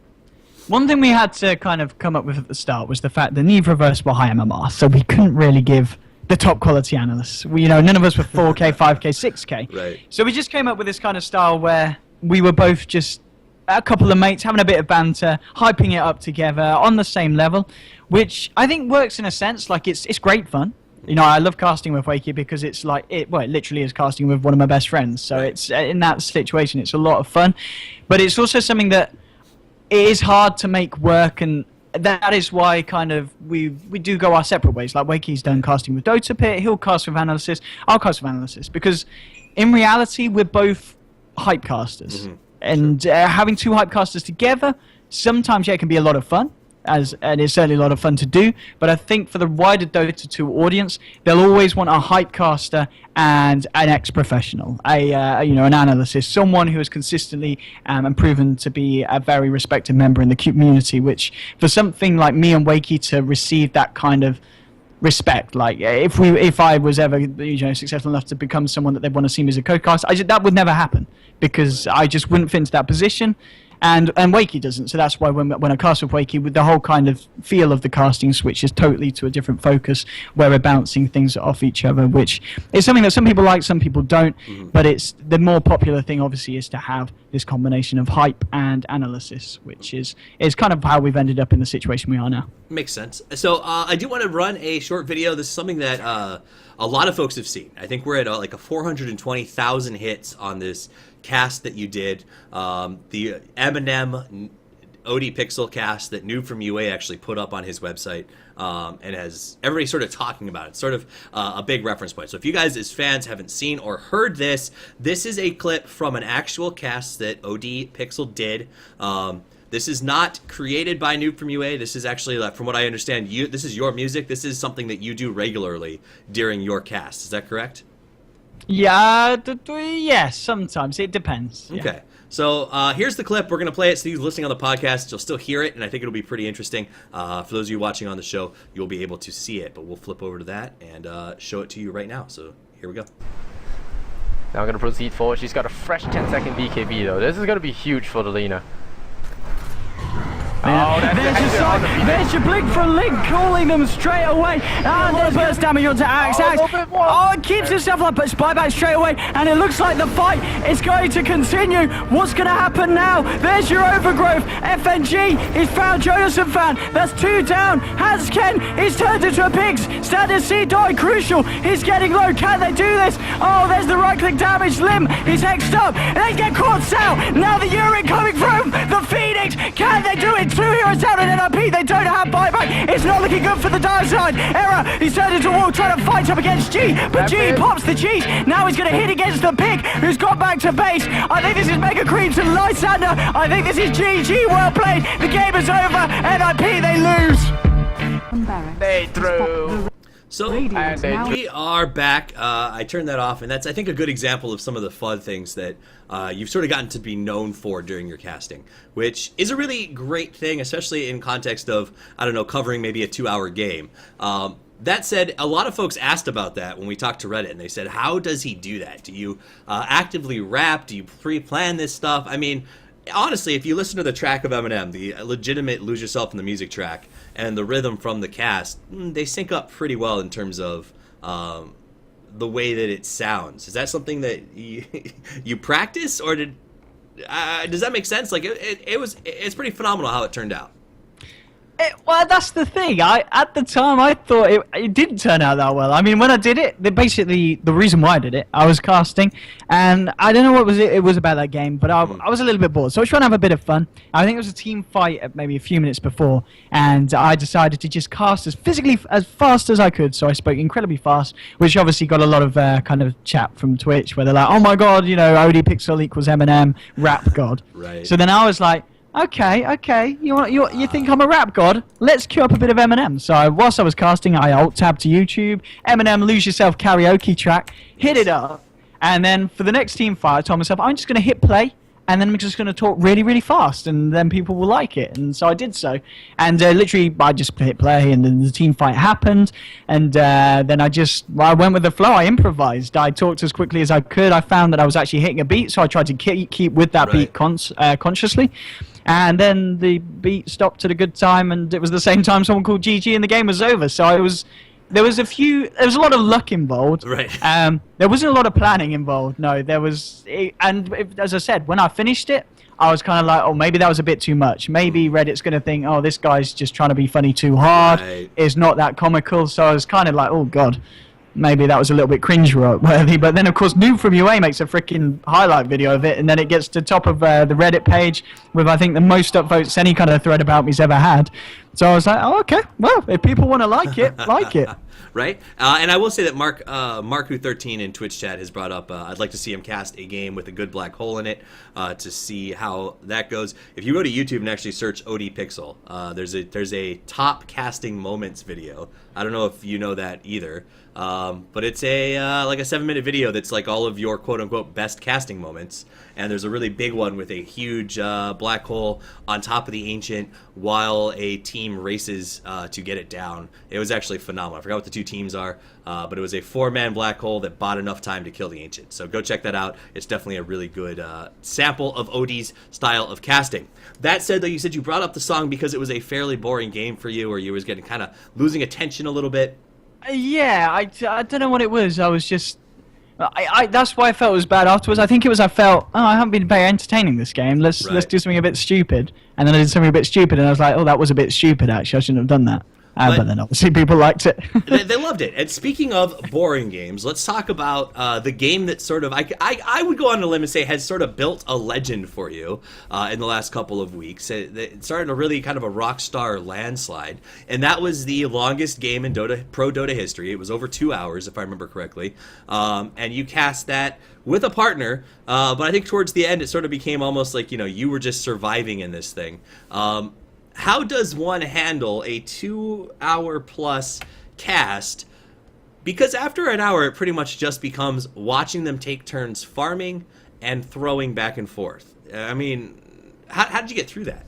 One thing we had to kind of come up with at the start was the fact that neither of us were high MMR, so we couldn't really give the top quality analysts. None of us were 4K, 5K, 6K. Right. So we just came up with this kind of style where we were both just a couple of mates having a bit of banter, hyping it up together on the same level, which I think works in a sense. Like it's great fun. I love casting with Wakey because it's like it literally is casting with one of my best friends. So it's in that situation, it's a lot of fun, but it's also something that it is hard to make work, and that is why kind of we do go our separate ways. Like Wakey's done casting with Dotapit, he'll cast with Analysis, I'll cast with Analysis, because in reality we're both hype casters. Mm-hmm. And having two hype casters together, sometimes it can be a lot of fun, and it's certainly a lot of fun to do. But I think for the wider Dota 2 audience, they'll always want a hype caster and an ex-professional, an analyst, someone who has consistently and proven to be a very respected member in the community. Which for something like me and Wakey to receive that kind of respect, like if I was ever successful enough to become someone that they'd want to see me as a co-caster, that would never happen because I just wouldn't fit into that position. And Wakey doesn't, so that's why when I cast with Wakey, with the whole kind of feel of the casting switches totally to a different focus, where we're bouncing things off each other, which is something that some people like, some people don't. Mm-hmm. But it's the more popular thing, obviously, is to have this combination of hype and analysis, which is kind of how we've ended up in the situation we are now. Makes sense. So I do want to run a short video. This is something that a lot of folks have seen. I think we're at like a 420,000 hits on this cast that you did, the Eminem ODPixel cast that Noob from UA actually put up on his website, and has everybody sort of talking about it. Sort of a big reference point. So if you guys as fans haven't seen or heard this is a clip from an actual cast that ODPixel did. This is not created by Noob from UA. This is actually, from what I understand, this is your music. This is something that you do regularly during your cast. Is that correct? Yeah, yes, sometimes. It depends. Okay. Yeah. So here's the clip. We're going to play it. So you listening on the podcast, you'll still hear it, and I think it'll be pretty interesting. For those of you watching on the show, you'll be able to see it. But we'll flip over to that and show it to you right now. So here we go. Now I'm going to proceed forward. She's got a fresh 10-second BKB, though. This is going to be huge for the Lena. Oh, there's your blink for Link, calling them straight away. And there's burst damage onto Axe. Oh, it keeps himself up, but spy back straight away. And it looks like the fight is going to continue. What's going to happen now? There's your overgrowth. FNG is found Jonathan fan. That's 2 down. Hasken is turned into a pigs. Standard C die crucial. He's getting low. Can they do this? Oh, there's the right click damage. Lim is hexed up. They get caught out. Now the urine coming from the Phoenix. Can they do it? 2 heroes down in NRP, they don't have buyback. It's not looking good for the dire side. Error, he's turned into a wall trying to fight up against G, but G pops the cheese. Now he's going to hit against the pig, who's got back to base. I think this is Mega Cream to Lysander. I think this is GG, well played. The game is over. NRP, they lose. They threw. So we are back. I turned that off, and that's, I think, a good example of some of the fun things that you've sort of gotten to be known for during your casting, which is a really great thing, especially in context of, I don't know, covering maybe a 2-hour game. That said, a lot of folks asked about that when we talked to Reddit, and they said, how does he do that? Do you actively rap? Do you pre-plan this stuff? I mean, honestly, if you listen to the track of Eminem, the legitimate Lose Yourself in the Music track, and the rhythm from the cast, they sync up pretty well in terms of the way that it sounds. Is that something that you practice, or does that make sense? Like it's pretty phenomenal how it turned out. Well, that's the thing. At the time, I thought it didn't turn out that well. I mean, when I did it, basically the reason why I did it, I was casting, and I don't know what it was about that game, but I was a little bit bored, so I was trying to have a bit of fun. I think it was a team fight at maybe a few minutes before, and I decided to just cast as fast as I could, so I spoke incredibly fast, which obviously got a lot of kind of chat from Twitch, where they're like, oh my god, ODPixel equals Eminem, rap god. Right. So then I was like, Okay. You think I'm a rap god? Let's cue up a bit of Eminem. So whilst I was casting, I alt-tabbed to YouTube, Eminem Lose Yourself karaoke track, hit it up, and then for the next team fight, I told myself, I'm just going to hit play, and then I'm just going to talk really, really fast, and then people will like it. And so I did so. And literally, I just hit play, and then the team fight happened. And then I went with the flow. I improvised. I talked as quickly as I could. I found that I was actually hitting a beat, so I tried to keep with that beat consciously. and then the beat stopped at a good time, and it was the same time someone called GG, and the game was over. So there was a lot of luck involved. Right. There wasn't a lot of planning involved. No, as I said, when I finished it, I was kind of like, oh, maybe that was a bit too much. Maybe Reddit's going to think, oh, this guy's just trying to be funny too hard. Right. It's not that comical. So I was kind of like, oh, God, maybe that was a little bit cringe-worthy. But then, of course, Noob from UA makes a freaking highlight video of it, and then it gets to top of the Reddit page with, I think, the most upvotes any kind of thread about me's ever had. So I was like, oh, okay, well, if people want to like it, like it. Right? And I will say that Mark13 in Twitch chat has brought up, I'd like to see him cast a game with a good black hole in it to see how that goes. If you go to YouTube and actually search ODPixel, there's a top casting moments video. I don't know if you know that either. But it's like a 7-minute video that's like all of your quote-unquote best casting moments. And there's a really big one with a huge black hole on top of the Ancient while a team races to get it down. It was actually phenomenal. I forgot what the two teams are, but it was a 4-man black hole that bought enough time to kill the Ancient. So go check that out. It's definitely a really good sample of Odie's style of casting. That said, though, you said you brought up the song because it was a fairly boring game for you, or you was getting kind of losing attention a little bit. Yeah, I don't know what it was. I was just... that's why I felt it was bad afterwards. I think it was I felt, oh, I haven't been very entertaining this game. Let's do something a bit stupid. And then I did something a bit stupid, and I was like, oh, that was a bit stupid, actually. I shouldn't have done that. But then obviously people liked it. They loved it. And speaking of boring games, let's talk about the game that sort of, I would go on a limb and say has sort of built a legend for you in the last couple of weeks. It started a really kind of a rock star landslide, and that was the longest game in Pro Dota history. It was over 2 hours, if I remember correctly. And you cast that with a partner, but I think towards the end it sort of became almost like, you were just surviving in this thing. How does one handle a 2 hour plus cast? Because after an hour, it pretty much just becomes watching them take turns farming and throwing back and forth. I mean, how did you get through that?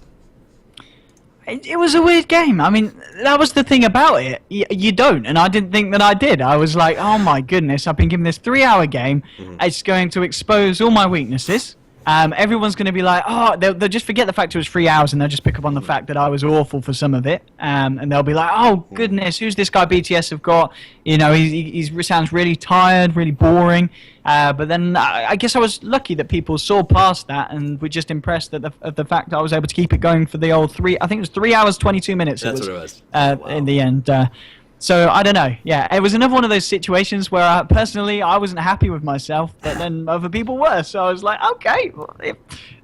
It was a weird game. I mean, that was the thing about it. You don't, and I didn't think that I did. I was like, oh my goodness, I've been given this 3 hour game. Mm-hmm. It's going to expose all my weaknesses. Everyone's going to be like, oh, they'll just forget the fact it was 3 hours, and they'll just pick up on the fact that I was awful for some of it. And they'll be like, oh, goodness, who's this guy BTS have got? He sounds really tired, really boring. But then I guess I was lucky that people saw past that and were just impressed at the fact that I was able to keep it going for the old I think it was 3 hours, 22 minutes. That's what it was. Wow. In the end. So, I don't know. Yeah, it was another one of those situations where personally I wasn't happy with myself, but then other people were. So I was like, okay,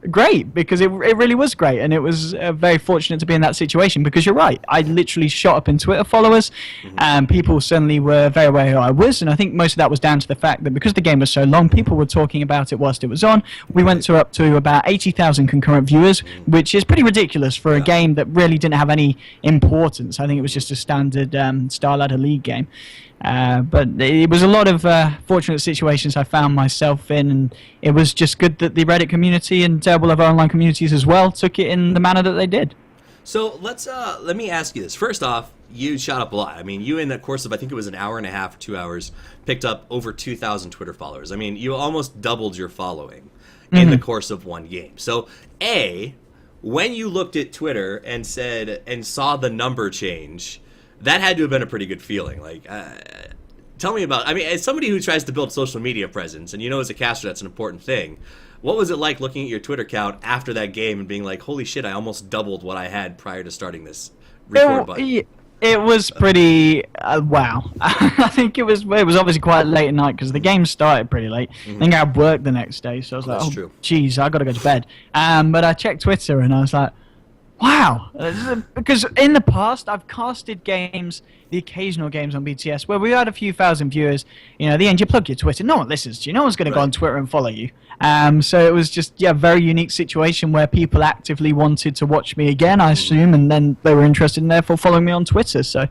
great, because it really was great. And it was very fortunate to be in that situation because you're right. I literally shot up in Twitter followers, and people suddenly were very aware who I was. And I think most of that was down to the fact that because the game was so long, people were talking about it whilst it was on. We went up to about 80,000 concurrent viewers, which is pretty ridiculous for a game that really didn't have any importance. I think it was just a standard Star Ladder League game. But it was a lot of fortunate situations I found myself in, and it was just good that the Reddit community and several other online communities as well took it in the manner that they did. So let me ask you this. First off, you shot up a lot. I mean, you in the course of, I think it was an hour and a half or 2 hours, picked up over 2,000 Twitter followers. I mean, you almost doubled your following in the course of one game. So, when you looked at Twitter and saw the number change, that had to have been a pretty good feeling. Like, tell me about, I mean, as somebody who tries to build social media presence, and as a caster that's an important thing, what was it like looking at your Twitter account after that game and being like, holy shit, I almost doubled what I had prior to starting this record button? It was pretty, wow. I think it was obviously quite late at night because the game started pretty late. I think I had work the next day, so I was like, geez, I got to go to bed. But I checked Twitter and I was like, wow, because in the past I've casted games, the occasional games on BTS where we had a few thousand viewers. At the end you plug your Twitter, no one listens to you, no one's going to go on Twitter and follow you. So it was just a very unique situation where people actively wanted to watch me again, I assume, and then they were interested and therefore following me on Twitter. So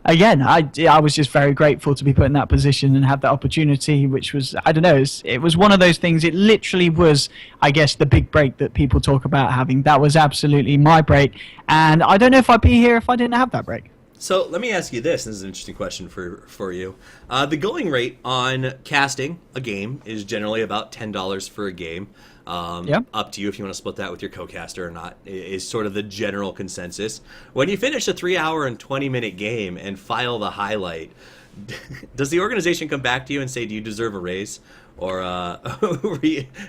again, I was just very grateful to be put in that position and have that opportunity, which was, I don't know, it was one of those things. It literally was, I guess, the big break that people talk about having. That was absolutely my break, and I don't know if I'd be here if I didn't have that break. So let me ask you this. This is an interesting question for you. The going rate on casting a game is generally about $10 for a game. Yep. Up to you if you want to split that with your co-caster or not, is sort of the general consensus. When you finish a 3-hour and 20-minute game and file the highlight, does the organization come back to you and say, do you deserve a raise? Or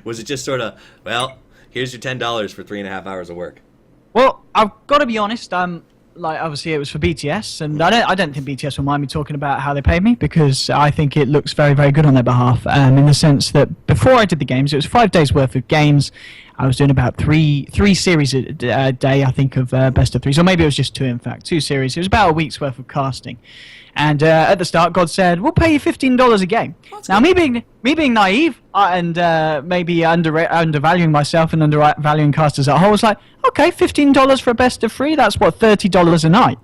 was it just sort of, well, here's your $10 for 3.5 hours of work? Well, I've got to be honest. Like obviously it was for BTS, and I don't think BTS will mind me talking about how they paid me, because I think it looks very, very good on their behalf. In the sense that before I did the games, it was 5 days worth of games. I was doing about three series a day, I think, of best of threes, or maybe it was just 2. In fact, 2 series. It was about a week's worth of casting. And at the start, God said, "We'll pay you $15 a game." Now, me being naive and maybe undervaluing myself and undervaluing casters at whole, I was like, "Okay, $15 for a best of 3. That's what, $30 a night."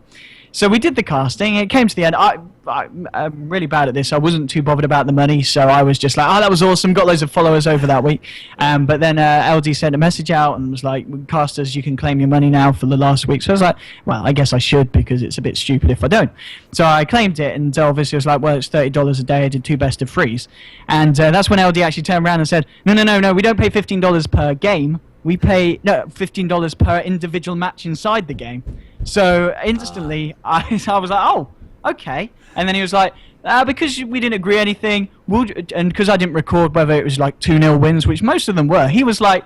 So we did the casting. It came to the end. I'm really bad at this. I wasn't too bothered about the money, so I was just like, "Oh, that was awesome." Got loads of followers over that week. But then LD sent a message out and was like, "Casters, you can claim your money now for the last week." So I was like, "Well, I guess I should, because it's a bit stupid if I don't." So I claimed it, and obviously it was like, "Well, it's $30 a day." I did 2 best of 3s, and that's when LD actually turned around and said, "No, we don't pay $15 per game. We pay $15 per individual match inside the game." So instantly, I was like, "Oh, okay." And then he was like, "Because we didn't agree anything, and because I didn't record whether it was like 2-0 wins, which most of them were, he was like,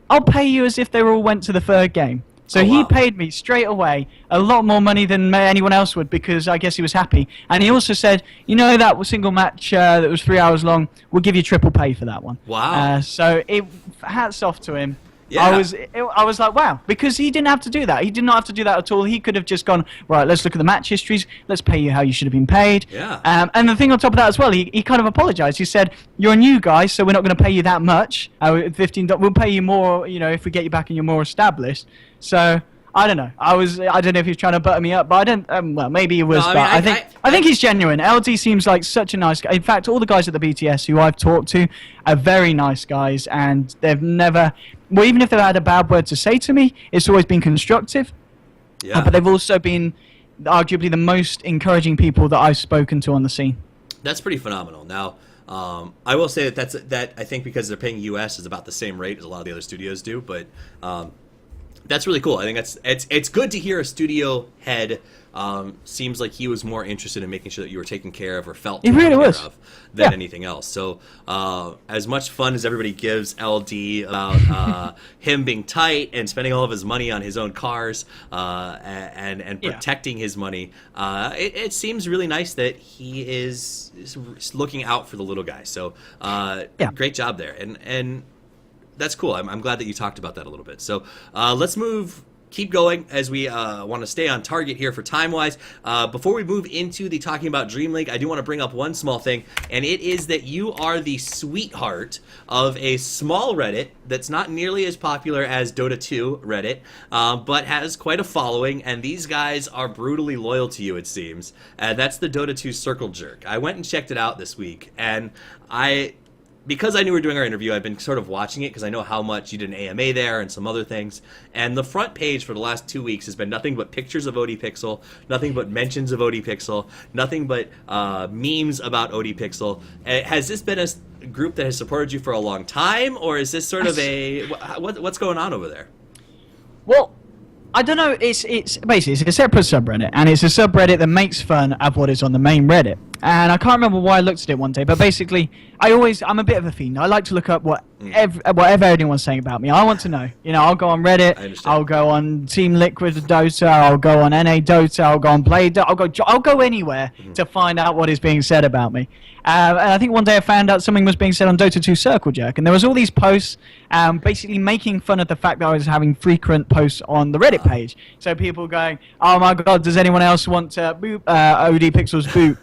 I'll pay you as if they all went to the 3rd game." So he paid me straight away a lot more money than anyone else would, because I guess he was happy. And he also said, that single match that was 3 hours long, we'll give you triple pay for that one. Wow. So hats off to him. Yeah. I was like, wow, because he didn't have to do that. He did not have to do that at all. He could have just gone, right, let's look at the match histories. Let's pay you how you should have been paid. Yeah. And the thing on top of that as well, he kind of apologized. He said, "You're a new guy, so we're not going to pay you that much. $15. We'll pay you more, if we get you back and you're more established." So I don't know. I don't know if he was trying to butter me up, but I don't. Well, maybe he was. No, I think he's genuine. LT seems like such a nice guy. In fact, all the guys at the BTS who I've talked to are very nice guys, and they've never. Well, even if they've had a bad word to say to me, it's always been constructive. Yeah. But they've also been arguably the most encouraging people that I've spoken to on the scene. That's pretty phenomenal. Now, I will say that I think because they're paying US is about the same rate as a lot of the other studios do, but that's really cool. I think it's good to hear a studio head. Seems like he was more interested in making sure that you were taken care of or felt taken care of than anything else. So as much fun as everybody gives LD about him being tight and spending all of his money on his own cars and protecting his money, it seems really nice that he is looking out for the little guy. So great job there. And that's cool. I'm glad that you talked about that a little bit. So let's keep going as we want to stay on target here for time-wise. Before we move into the talking about Dream League, I do want to bring up one small thing, and it is that you are the sweetheart of a small Reddit that's not nearly as popular as Dota 2 Reddit, but has quite a following, and these guys are brutally loyal to you, it seems. That's the Dota 2 Circle Jerk. I went and checked it out this week, and because I knew we were doing our interview, I've been sort of watching it because I know how much you did an AMA there and some other things. And the front page for the last 2 weeks has been nothing but pictures of ODPixel, nothing but mentions of ODPixel, nothing but memes about ODPixel. Has this been a group that has supported you for a long time, or is this sort of what's going on over there? Well, I don't know. It's basically it's a separate subreddit, and it's a subreddit that makes fun of what is on the main Reddit. And I can't remember why I looked at it one day, but basically, I'm a bit of a fiend. I like to look up whatever anyone's saying about me. I want to know. I'll go on Reddit. I'll go on Team Liquid Dota. I'll go on NA Dota. I'll go on Play Dota. I'll go anywhere to find out what is being said about me. And I think one day I found out something was being said on Dota 2 Circle Jerk, and there was all these posts basically making fun of the fact that I was having frequent posts on the Reddit page. So people going, "Oh my God, does anyone else want to boot ODPixel's boot?"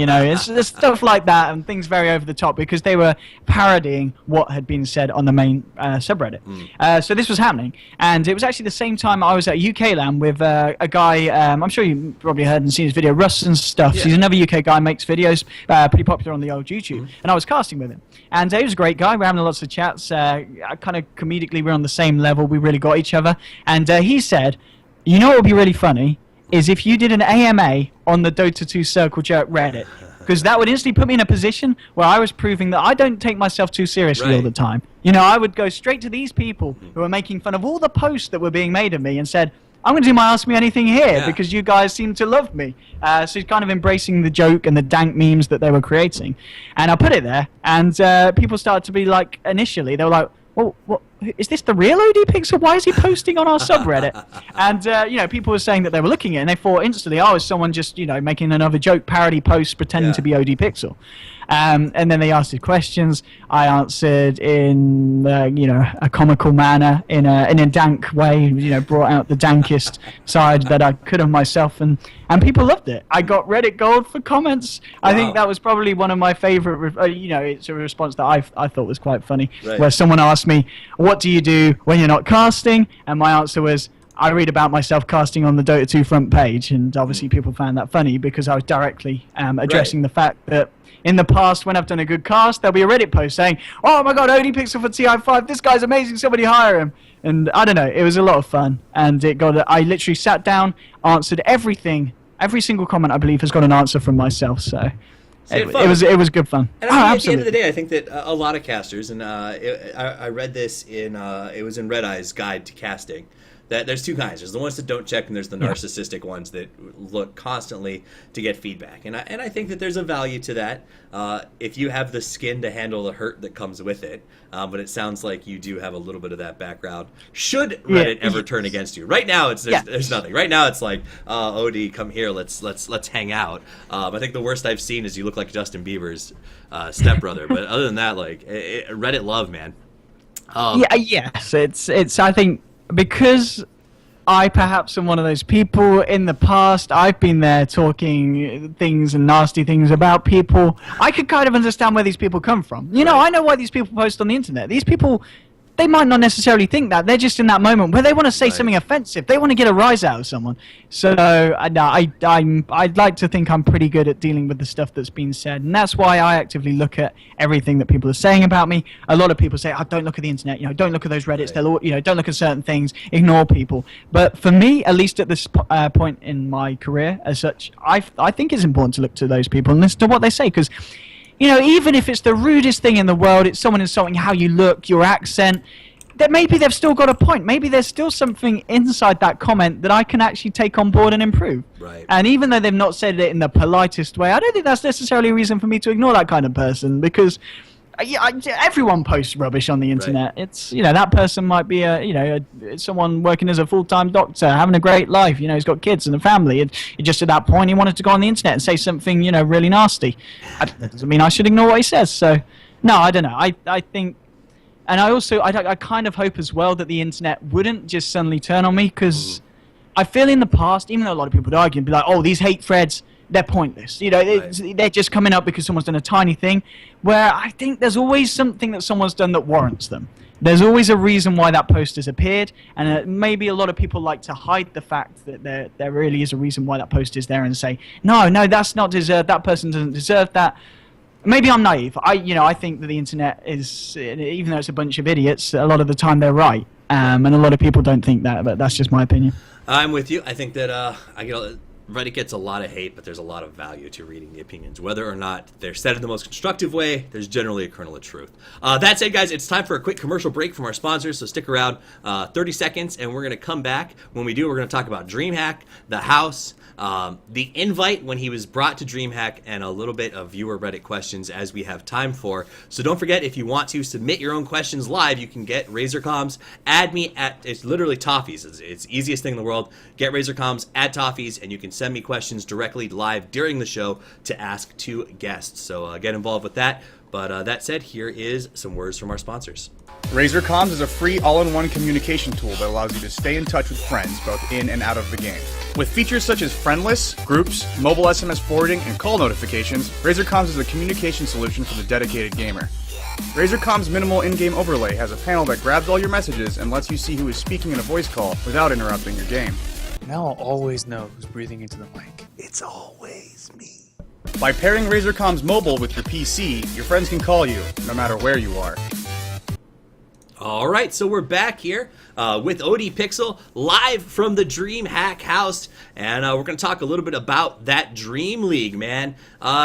It's stuff like that, and things very over the top because they were parodying what had been said on the main subreddit. So this was happening, and it was actually the same time I was at UK LAN with a guy. I'm sure you probably heard and seen his video, Russ and Stuff. Yeah. He's another UK guy, makes videos, pretty popular on the old YouTube, and I was casting with him. And he was a great guy. We're having lots of chats. Kind of comedically, we're on the same level. We really got each other. And he said, "You know what would be really funny is if you did an AMA on the Dota 2 Circle Jerk Reddit. Because that would instantly put me in a position where I was proving that I don't take myself too seriously all the time. You know, I would go straight to these people who were making fun of all the posts that were being made of me and said, I'm going to do my Ask Me Anything here because you guys seem to love me. So he's kind of embracing the joke and the dank memes that they were creating. And I put it there, and people started to be like, initially, they were like, well, what, is this the real ODPixel? Why is he posting on our subreddit? And, you know, people were saying that they were looking at it, and they thought instantly, oh, is someone just, you know, making another joke parody post pretending to be ODPixel? And then they asked questions. I answered in, you know, a comical manner, in a dank way, you know, brought out the dankest side that I could of myself, and people loved it. I got Reddit Gold for comments. I think that was probably one of my favorite, you know, it's a response that I thought was quite funny, where someone asked me, what do you do when you're not casting? And my answer was, I read about myself casting on the Dota 2 front page, and obviously people found that funny because I was directly addressing the fact that in the past, when I've done a good cast, there'll be a Reddit post saying, oh my god, ODPixel for TI5, this guy's amazing, somebody hire him. And I don't know, it was a lot of fun. And I literally sat down, answered everything, every single comment I believe has got an answer from myself, so it was good fun. And I mean, at the end of the day, I think that a lot of casters, and I read this in, it was in Red Eye's Guide to Casting, that there's two kinds. There's the ones that don't check, and there's the narcissistic ones that look constantly to get feedback. And I think that there's a value to that if you have the skin to handle the hurt that comes with it. But it sounds like you do have a little bit of that background. Should Reddit ever turn against you? Right now, there's nothing. Right now, it's like, Odie, come here, let's hang out. I think the worst I've seen is you look like Justin Bieber's stepbrother. But other than that, like Reddit love, man. Yes, it's I think. Because I perhaps am one of those people in the past, I've been there talking things and nasty things about people. I could kind of understand where these people come from. You know, I know why these people post on the internet. These people, they might not necessarily think that. They're just in that moment where they want to say something offensive. They want to get a rise out of someone. So I'd like to think I'm pretty good at dealing with the stuff that's been said. And that's why I actively look at everything that people are saying about me. A lot of people say, oh, don't look at the internet. You know, don't look at those Reddits. They'll all, you know, don't look at certain things. Ignore people. But for me, at least at this point in my career as such, I think it's important to look to those people and listen to what they say. Because you know, even if it's the rudest thing in the world, it's someone insulting how you look, your accent, that maybe they've still got a point. Maybe there's still something inside that comment that I can actually take on board and improve. Right. And even though they've not said it in the politest way, I don't think that's necessarily a reason for me to ignore that kind of person, because everyone posts rubbish on the internet. Right. It's, you know, that person might be someone working as a full-time doctor, having a great life. You know, he's got kids and a family. And just at that point, he wanted to go on the internet and say something, you know, really nasty. That doesn't mean I should ignore what he says. So, no, I don't know. I think, and I kind of hope as well that the internet wouldn't just suddenly turn on me, because I feel in the past, even though a lot of people would argue and be like, oh, these hate threads, they're pointless. You know, they're just coming up because someone's done a tiny thing, where I think there's always something that someone's done that warrants them. There's always a reason why that post has appeared, and maybe a lot of people like to hide the fact that there really is a reason why that post is there and say, no, that's not deserved, that person doesn't deserve that. Maybe I'm naive. I think that the internet is, even though it's a bunch of idiots, a lot of the time they're right. And a lot of people don't think that, but that's just my opinion. I'm with you. I think that Reddit gets a lot of hate, but there's a lot of value to reading the opinions. Whether or not they're said in the most constructive way, there's generally a kernel of truth. That said, guys, it's time for a quick commercial break from our sponsors, so stick around 30 seconds, and we're going to come back. When we do, we're going to talk about DreamHack, the house, the invite when he was brought to DreamHack, and a little bit of viewer Reddit questions as we have time for. So don't forget, if you want to submit your own questions live, you can get RazorComms. Add me at, it's literally Toffees. It's the easiest thing in the world. Get RazorComms, add Toffees, and you can send me questions directly live during the show to ask to guests. So get involved with that. But that said, here is some words from our sponsors. RazorComms is a free all-in-one communication tool that allows you to stay in touch with friends both in and out of the game. With features such as friendless, groups, mobile SMS forwarding, and call notifications, RazorComms is a communication solution for the dedicated gamer. RazorComm's minimal in-game overlay has a panel that grabs all your messages and lets you see who is speaking in a voice call without interrupting your game. Now I'll always know who's breathing into the mic. It's always me. By pairing RazorComm's mobile with your PC, your friends can call you, no matter where you are. All right, so we're back here with ODPixel live from the DreamHack House, and we're going to talk a little bit about that Dream League, man.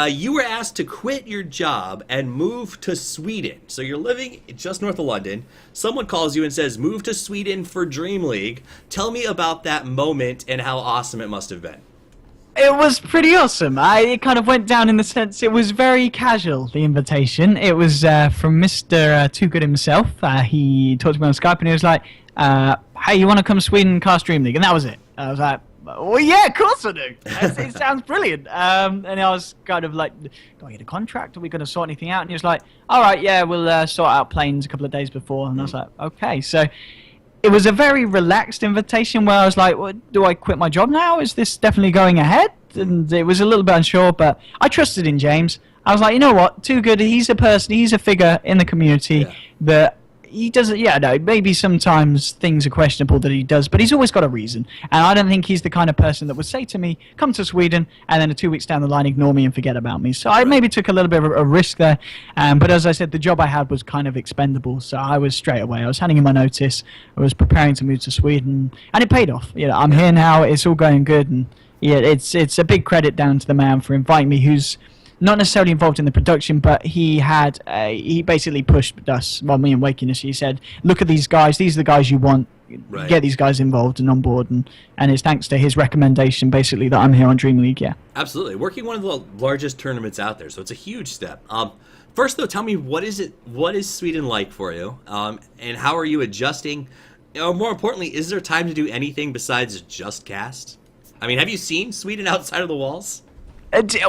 You were asked to quit your job and move to Sweden. So you're living just north of London. Someone calls you and says, move to Sweden for Dream League. Tell me about that moment and how awesome it must have been. It was pretty awesome. It kind of went down in the sense it was very casual, the invitation. It was from Mr. Too Good himself. He talked to me on Skype and he was like, hey, you want to come to Sweden and cast Dream League? And that was it. I was like, well, yeah, of course I do. It sounds brilliant. And I was kind of like, do I get a contract? Are we going to sort anything out? And he was like, all right, yeah, we'll sort out planes a couple of days before. And I was like, okay. So it was a very relaxed invitation where I was like, well, do I quit my job now? Is this definitely going ahead? And it was a little bit unsure, but I trusted in James. I was like, you know what? Too Good. He's a person. He's a figure in the community that he doesn't. Yeah, no. Maybe sometimes things are questionable that he does, but he's always got a reason. And I don't think he's the kind of person that would say to me, "Come to Sweden," and then 2 weeks down the line ignore me and forget about me. So I maybe took a little bit of a risk there. But as I said, the job I had was kind of expendable, so I was straight away. I was handing in my notice. I was preparing to move to Sweden, and it paid off. You know, I'm here now. It's all going good, and yeah, it's a big credit down to the man for inviting me, who's not necessarily involved in the production, but he basically pushed us, well, me and Wakiness. He said, look at these guys, these are the guys you want, get these guys involved and on board, and it's thanks to his recommendation, basically, that I'm here on Dream League, yeah. Absolutely. Working one of the largest tournaments out there, so it's a huge step. First, though, tell me, what is Sweden like for you, and how are you adjusting? More importantly, is there time to do anything besides just cast? I mean, have you seen Sweden outside of the walls?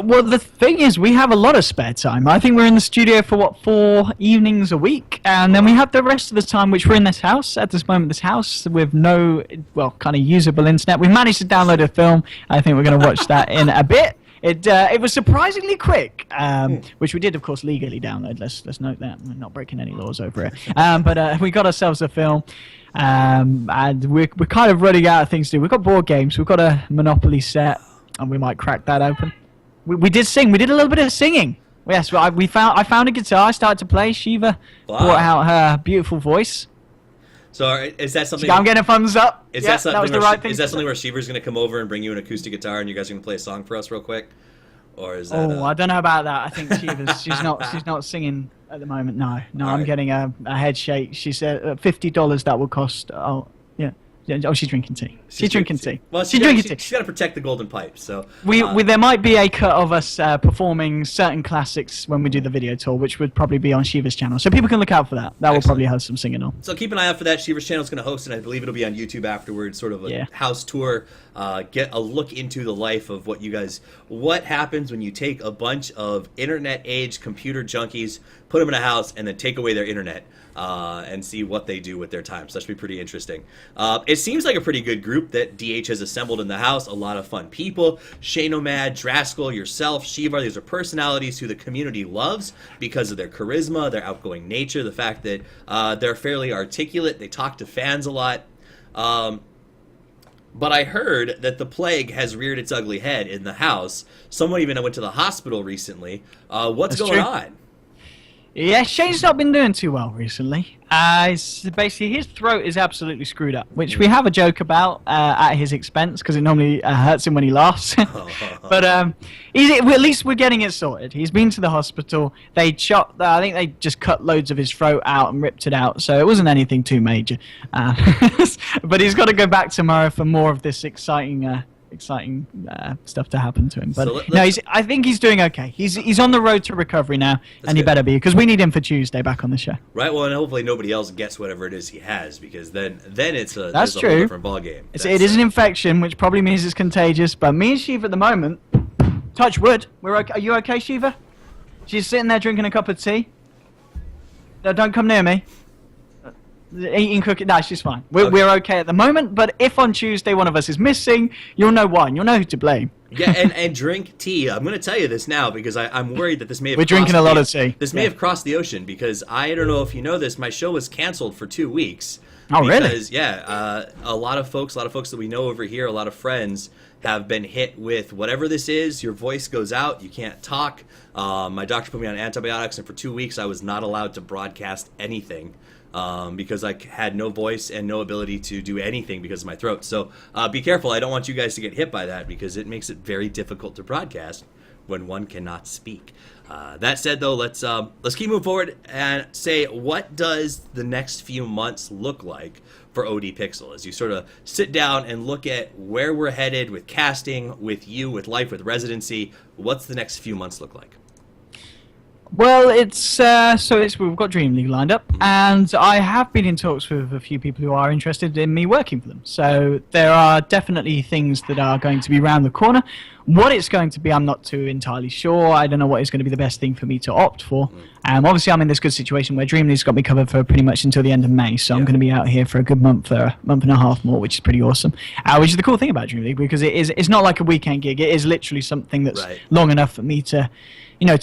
Well, the thing is, we have a lot of spare time. I think we're in the studio for, 4 evenings a week, and then we have the rest of the time, which we're in this house, at this moment, this house, with no, well, kind of usable internet. We managed to download a film. I think we're going to watch that in a bit. It was surprisingly quick, which we did, of course, legally download. Let's note that. We're not breaking any laws over it. But we got ourselves a film. And we're kind of running out of things to do. We've got board games. We've got a Monopoly set, and we might crack that open. We did sing. We did a little bit of singing. Yes, I found a guitar. I started to play. Shiva brought out her beautiful voice. So is that something? I'm getting a thumbs up. Is that something where Shiva's going to come over and bring you an acoustic guitar, and you guys are going to play a song for us real quick? Or is that? I don't know about that. I think she's not singing at the moment. No, I'm getting a head shake. She said $50 that will cost. Oh, yeah. Oh, she's drinking tea. She's drinking tea. Well, she's drinking tea. She's got to protect the golden pipe. So there might be a cut of us performing certain classics when we do the video tour, which would probably be on Shiva's channel. So people can look out for that. That will probably have some singing on. So keep an eye out for that. Shiva's channel is going to host it. I believe it'll be on YouTube afterwards. Sort of a house tour. Get a look into the life of what happens when you take a bunch of internet age computer junkies, put them in a house, and then take away their internet. And see what they do with their time. So that should be pretty interesting. It seems like a pretty good group that DH has assembled in the house. A lot of fun people. Shaynomad, Draskell, yourself, Shiva. These are personalities who the community loves because of their charisma, their outgoing nature, the fact that they're fairly articulate. They talk to fans a lot. But I heard that the plague has reared its ugly head in the house. Someone even went to the hospital recently. What's going on? Yeah, Shane's not been doing too well recently. Basically, his throat is absolutely screwed up, which we have a joke about at his expense, because it normally hurts him when he laughs. But at least we're getting it sorted. He's been to the hospital. I think they just cut loads of his throat out and ripped it out, so it wasn't anything too major. But he's got to go back tomorrow for more of this exciting stuff to happen to him, but I think he's doing okay. He's on the road to recovery now. That's and he better be, because we need him for Tuesday back on the show. Right. Well, and hopefully nobody else gets whatever it is he has, because then it's a that's true. A whole different ball game. It is an infection, which probably means it's contagious. But me and Shiva at the moment, touch wood, we're okay. Are you okay, Shiva? She's sitting there drinking a cup of tea. No, don't come near me. Eating cooking. No, she's fine. We're okay at the moment, but if on Tuesday one of us is missing, you'll know why, and you'll know who to blame. Yeah, and drink tea. I'm going to tell you this now, because I'm worried that this may have We're drinking a lot of tea. This may have crossed the ocean, because I don't know if you know this, my show was canceled for 2 weeks. Oh, really? Because, a lot of folks that we know over here, a lot of friends, have been hit with whatever this is. Your voice goes out. You can't talk. My doctor put me on antibiotics, and for 2 weeks I was not allowed to broadcast anything because I had no voice and no ability to do anything because of my throat. So be careful. I don't want you guys to get hit by that because it makes it very difficult to broadcast when one cannot speak. That said, though, let's keep moving forward and say, what does the next few months look like for ODPixel as you sort of sit down and look at where we're headed with casting, with you, with life, with residency? What's the next few months look like? Well, we've got Dream League lined up, and I have been in talks with a few people who are interested in me working for them. So there are definitely things that are going to be around the corner. What it's going to be, I'm not too entirely sure. I don't know what is going to be the best thing for me to opt for. Obviously, I'm in this good situation where Dream League's got me covered for pretty much until the end of May, so I'm going to be out here for a good month and a half more, which is pretty awesome. Which is the cool thing about Dream League, because it's not like a weekend gig. It is literally something that's long enough for me to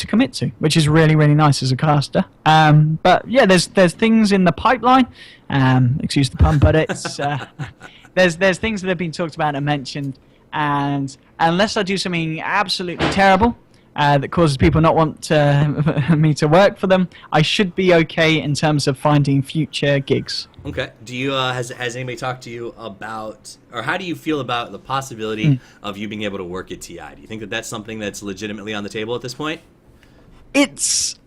commit to, which is really, really nice as a caster. But yeah, there's things in the pipeline. Excuse the pun, but it's there's things that have been talked about and mentioned. And unless I do something absolutely terrible that causes people not want me to work for them, I should be okay in terms of finding future gigs. Okay. Do you has anybody talked to you about, or how do you feel about the possibility of you being able to work at TI? Do you think that that's something that's legitimately on the table at this point? It's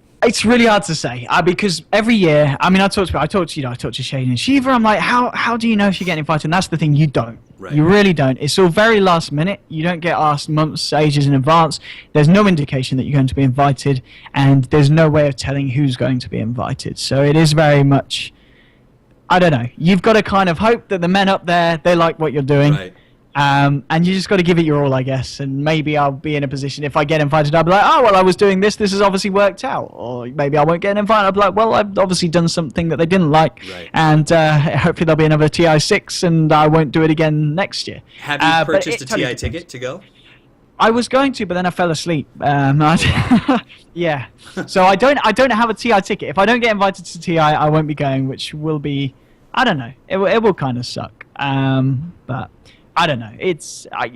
really hard to say because every year, I mean, I talked to Shane and Shiva. I'm like, how do you know if you're getting invited? And that's the thing, you don't. Right. You really don't. It's all very last minute. You don't get asked months, ages in advance. There's no indication that you're going to be invited, and there's no way of telling who's going to be invited. So it is very much, I don't know. You've got to kind of hope that the men up there, they like what you're doing. Right. And you just got to give it your all, I guess. And maybe I'll be in a position, if I get invited, I'll be like, oh, well, I was doing this. This has obviously worked out. Or maybe I won't get an invite. I'll be like, well, I've obviously done something that they didn't like. Right. And hopefully there'll be another TI6, and I won't do it again next year. Have you purchased a TI ticket to go? I was going to, but then I fell asleep. Yeah. So I don't have a TI ticket. If I don't get invited to TI, I won't be going, which will be, I don't know. It will kind of suck. But I don't know.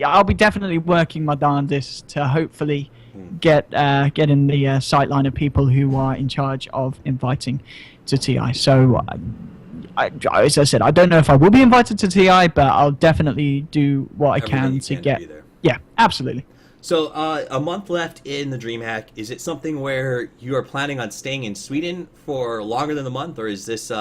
I'll be definitely working my darndest to hopefully get in the sight line of people who are in charge of inviting to TI. So, as I said, I don't know if I will be invited to TI, but I'll definitely do what I can to get. Yeah, absolutely. So, a month left in the DreamHack. Is it something where you are planning on staying in Sweden for longer than the month, or is this?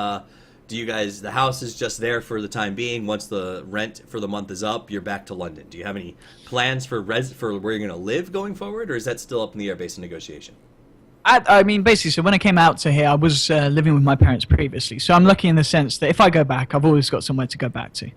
Do you guys, the house is just there for the time being? Once the rent for the month is up, you're back to London. Do you have any plans for where you're going to live going forward, or is that still up in the air based on negotiation? I mean, basically, so when I came out to here, I was living with my parents previously. So I'm lucky in the sense that if I go back, I've always got somewhere to go back to.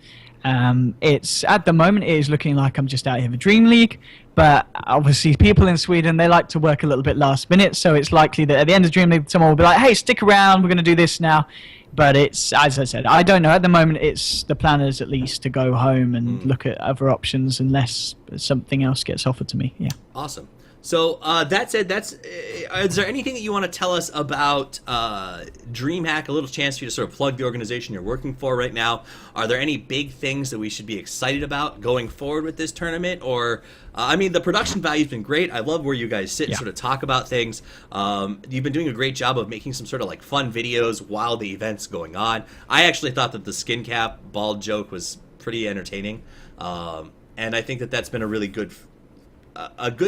It's at the moment, it is looking like I'm just out here for Dream League. But obviously, people in Sweden, they like to work a little bit last minute. So it's likely that at the end of Dream League, someone will be like, hey, stick around. We're going to do this now. But it's, as I said, I don't know. At the moment, it's the plan is at least to go home and look at other options unless something else gets offered to me. Yeah. Awesome. So that said, is there anything that you want to tell us about DreamHack? A little chance for you to sort of plug the organization you're working for right now. Are there any big things that we should be excited about going forward with this tournament? Or, I mean, the production value's been great. I love where you guys sit and sort of talk about things. You've been doing a great job of making some sort of like fun videos while the event's going on. I actually thought that the skin cap bald joke was pretty entertaining. And I think that that's been a really good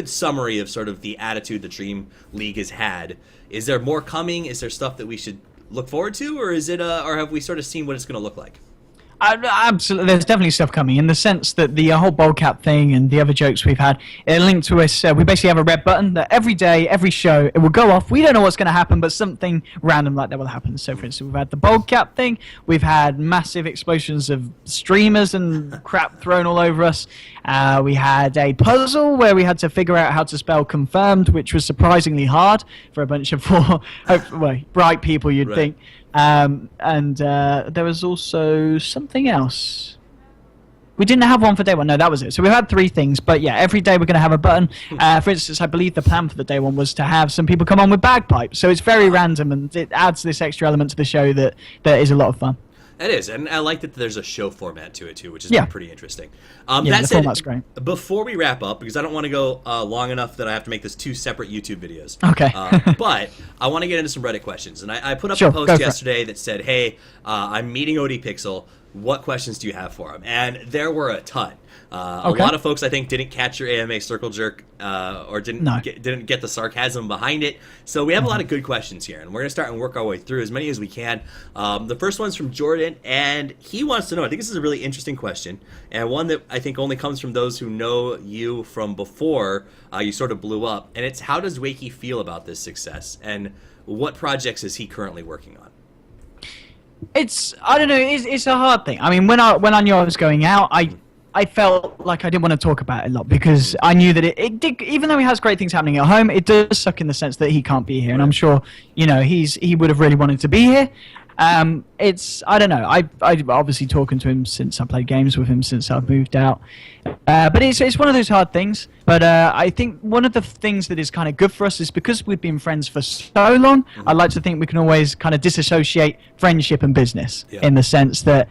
summary of sort of the attitude the Dream League has had. Is there more coming? Is there stuff that we should look forward to, or is it or have we sort of seen what it's going to look like? Absolutely, there's definitely stuff coming in the sense that the whole bowl cap thing and the other jokes we've had, it linked to us. We basically have a red button that every day, every show, it will go off. We don't know what's going to happen, but something random like that will happen. So, for instance, we've had the bowl cap thing. We've had massive explosions of streamers and crap thrown all over us. We had a puzzle where we had to figure out how to spell confirmed, which was surprisingly hard for a bunch of bright people, you'd think. And there was also something else. We didn't have one for day one. No, that was it. So we had 3 things. But yeah, every day we're going to have a button. For instance, I believe the plan for the day one was to have some people come on with bagpipes. So it's very random, and it adds this extra element to the show that is a lot of fun. It is, and I like that there's a show format to it too, which has Yeah. been pretty interesting. Yeah, that the said, format's great. before we wrap up, because I don't want to go long enough that I have to make this 2 separate YouTube videos. Okay. But I want to get into some Reddit questions, and I put up Sure, a go post for it. yesterday that said, "Hey, I'm meeting ODPixel. What questions do you have for him?" And there were a ton. A Okay. lot of folks, I think, didn't catch your AMA circle jerk or didn't No. didn't get the sarcasm behind it. So we have a lot of good questions here, and we're going to start and work our way through as many as we can. The first one's from Jordan, and he wants to know, I think this is a really interesting question, and one that I think only comes from those who know you from before you sort of blew up, and it's how does Wakey feel about this success, and what projects is he currently working on? I don't know. It's a hard thing. I mean, when I knew I was going out, I felt like I didn't want to talk about it a lot because I knew that it did. Even though he has great things happening at home, it does suck in the sense that he can't be here, and I'm sure he would have really wanted to be here. I don't know. I've obviously talking to him since I played games with him since I've moved out. But it's one of those hard things. But I think one of the things that is kind of good for us is because we've been friends for so long, I like to think we can always kind of disassociate friendship and business in the sense that,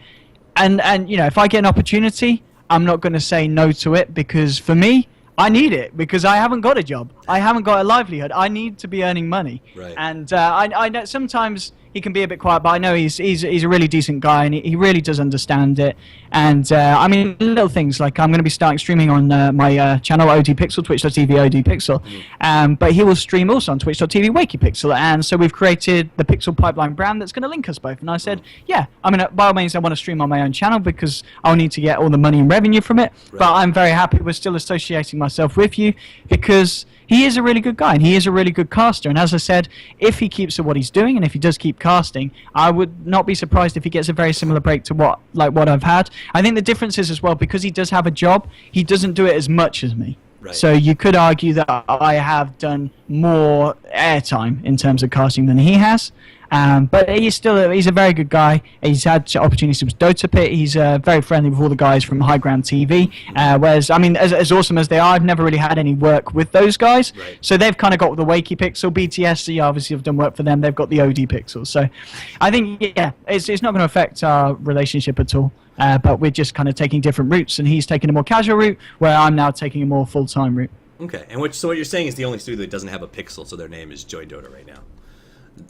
and if I get an opportunity, I'm not going to say no to it because for me, I need it because I haven't got a job. I haven't got a livelihood. I need to be earning money. Right. And I know sometimes he can be a bit quiet, but I know he's a really decent guy and he really does understand it. And I mean, little things like I'm going to be starting streaming on my channel ODPixel, twitch.tv ODPixel. But he will stream also on twitch.tv WakeyPixel. And so we've created the Pixel Pipeline brand that's going to link us both. And I said, yeah, I mean, by all means, I want to stream on my own channel because I'll need to get all the money and revenue from it. Right. But I'm very happy we're still associating myself with you because he is a really good guy and he is a really good caster. And as I said, if he keeps at what he's doing and if he does keep casting, I would not be surprised if he gets a very similar break to what I've had. I think the difference is as well, because he does have a job, he doesn't do it as much as me. Right. So you could argue that I have done more airtime in terms of casting than he has. But he's a very good guy. He's had opportunities with Dota Pit. He's very friendly with all the guys from High Ground TV. Whereas, I mean, as awesome as they are, I've never really had any work with those guys. Right. So they've kind of got the Wakey Pixel. BTS, obviously, have done work for them. They've got the OD Pixel. So I think, it's not going to affect our relationship at all. But we're just kind of taking different routes. And he's taking a more casual route, where I'm now taking a more full-time route. Okay. And so what you're saying is the only studio that doesn't have a pixel, so their name is Joy Dota right now.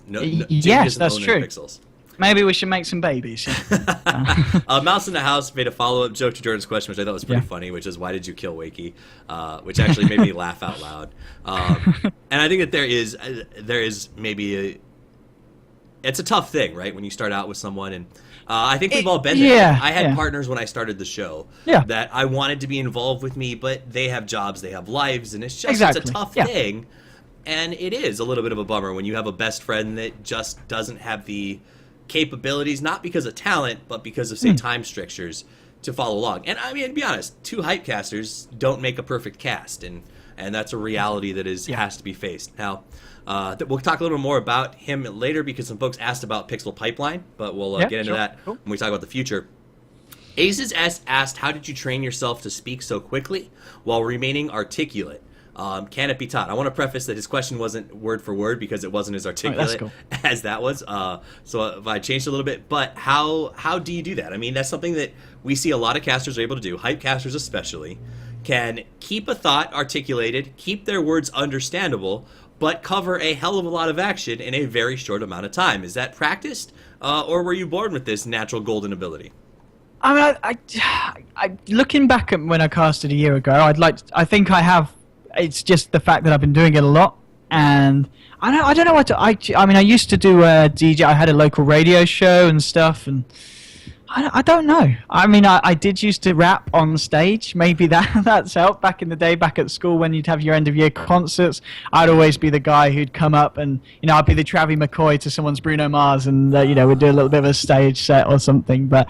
No, yes, that's true. Pixels. Maybe we should make some babies. Mouse in the House made a follow-up joke to Jordan's question, which I thought was pretty funny, which is, why did you kill Wakey? Which actually made me laugh out loud. And I think that there is maybe it's a tough thing, right, when you start out with someone, and I think we've all been there. Yeah, I had partners when I started the show that I wanted to be involved with me, but they have jobs, they have lives, and it's just it's a tough thing. And it is a little bit of a bummer when you have a best friend that just doesn't have the capabilities, not because of talent, but because of, say, time strictures, to follow along. And I mean, to be honest, 2 hype casters don't make a perfect cast, and that's a reality that has to be faced. Now, we'll talk a little bit more about him later because some folks asked about Pixel Pipeline, but we'll get into that when we talk about the future. Aces asked, how did you train yourself to speak so quickly while remaining articulate? Can it be taught? I want to preface that his question wasn't word for word because it wasn't as articulate as that was. So if I changed a little bit, but how do you do that? I mean, that's something that we see a lot of casters are able to do. Hype casters especially can keep a thought articulated, keep their words understandable, but cover a hell of a lot of action in a very short amount of time. Is that practiced, or were you born with this natural golden ability? I mean, I looking back at when I casted a year ago, I think I have. It's just the fact that I've been doing it a lot, and I don't know what to. I mean, I used to do DJ. I had a local radio show and stuff, and I don't know. I mean, I did used to rap on stage. Maybe that's helped back in the day, back at school when you'd have your end of year concerts. I'd always be the guy who'd come up and I'd be the Travie McCoy to someone's Bruno Mars, and we'd do a little bit of a stage set or something. But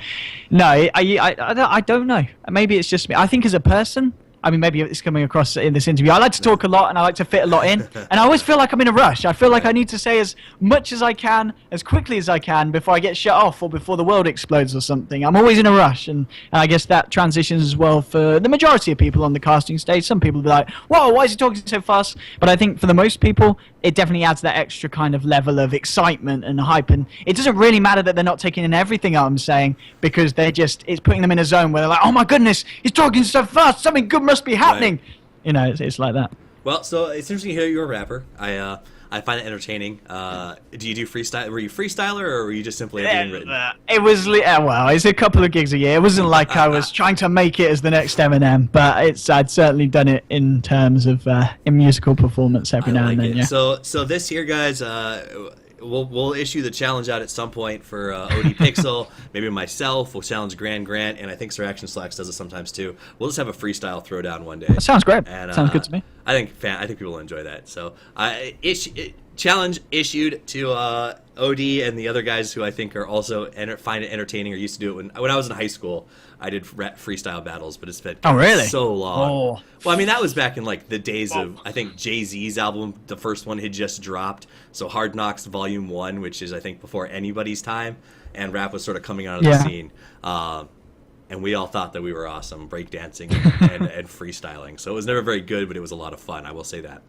no, I don't know. Maybe it's just me. I think as a person. I mean, maybe it's coming across in this interview. I like to talk a lot, and I like to fit a lot in. And I always feel like I'm in a rush. I feel like I need to say as much as I can, as quickly as I can, before I get shut off or before the world explodes or something. I'm always in a rush, and I guess that transitions as well for the majority of people on the casting stage. Some people will be like, whoa, why is he talking so fast? But I think for the most people, it definitely adds that extra kind of level of excitement and hype. And it doesn't really matter that they're not taking in everything I'm saying, because it's putting them in a zone where they're like, oh my goodness, he's talking so fast, something good must be happening. Right. You know, it's like that. Well, so it's interesting to hear you're a rapper. I find it entertaining. Do you do freestyle? Were you freestyler, or were you just simply being written? It was well, it's a couple of gigs a year. It wasn't like I was trying to make it as the next Eminem, but I'd certainly done it in terms of in musical performance every now and then. Yeah. So this year, guys, we'll issue the challenge out at some point for ODPixel. Maybe myself will challenge Grant, and I Sir Action Slacks does it sometimes too. We'll just have a freestyle throwdown one day. That sounds great. And, sounds good to me. I think people will enjoy that. So challenge issued to OD and the other guys who I think are also find it entertaining or used to do it when I was in high school. I did freestyle battles, but it's been so long. Oh. Well, I mean, that was back in like the days of, I think Jay-Z's album, the first one had just dropped. So Hard Knocks Volume 1, which is I think before anybody's time, and rap was sort of coming out of the scene. And we all thought that we were awesome breakdancing and freestyling. So it was never very good, but it was a lot of fun. I will say that.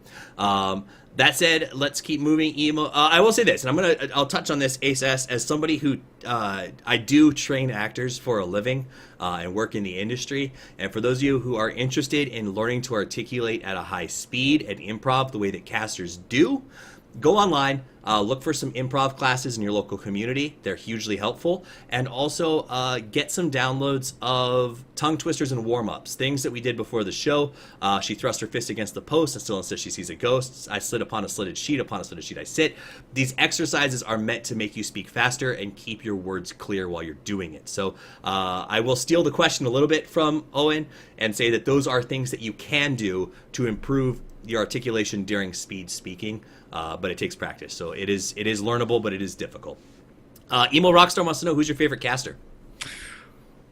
That said, let's keep moving. Emo. I will say this, and I'll touch on this, Ace S, as somebody who I do train actors for a living and work in the industry. And for those of you who are interested in learning to articulate at a high speed and improv the way that casters do, go online, look for some improv classes in your local community. They're hugely helpful. And also get some downloads of tongue twisters and warm-ups, things that we did before the show. She thrust her fist against the post and still insists she sees a ghost. I slid upon a slitted sheet. Upon a slitted sheet I sit. These exercises are meant to make you speak faster and keep your words clear while you're doing it. So I will steal the question a little bit from Owen and say that those are things that you can do to improve your articulation during speed speaking. But it takes practice, so it is learnable, but it is difficult. Emo Rockstar wants to know, who's your favorite caster?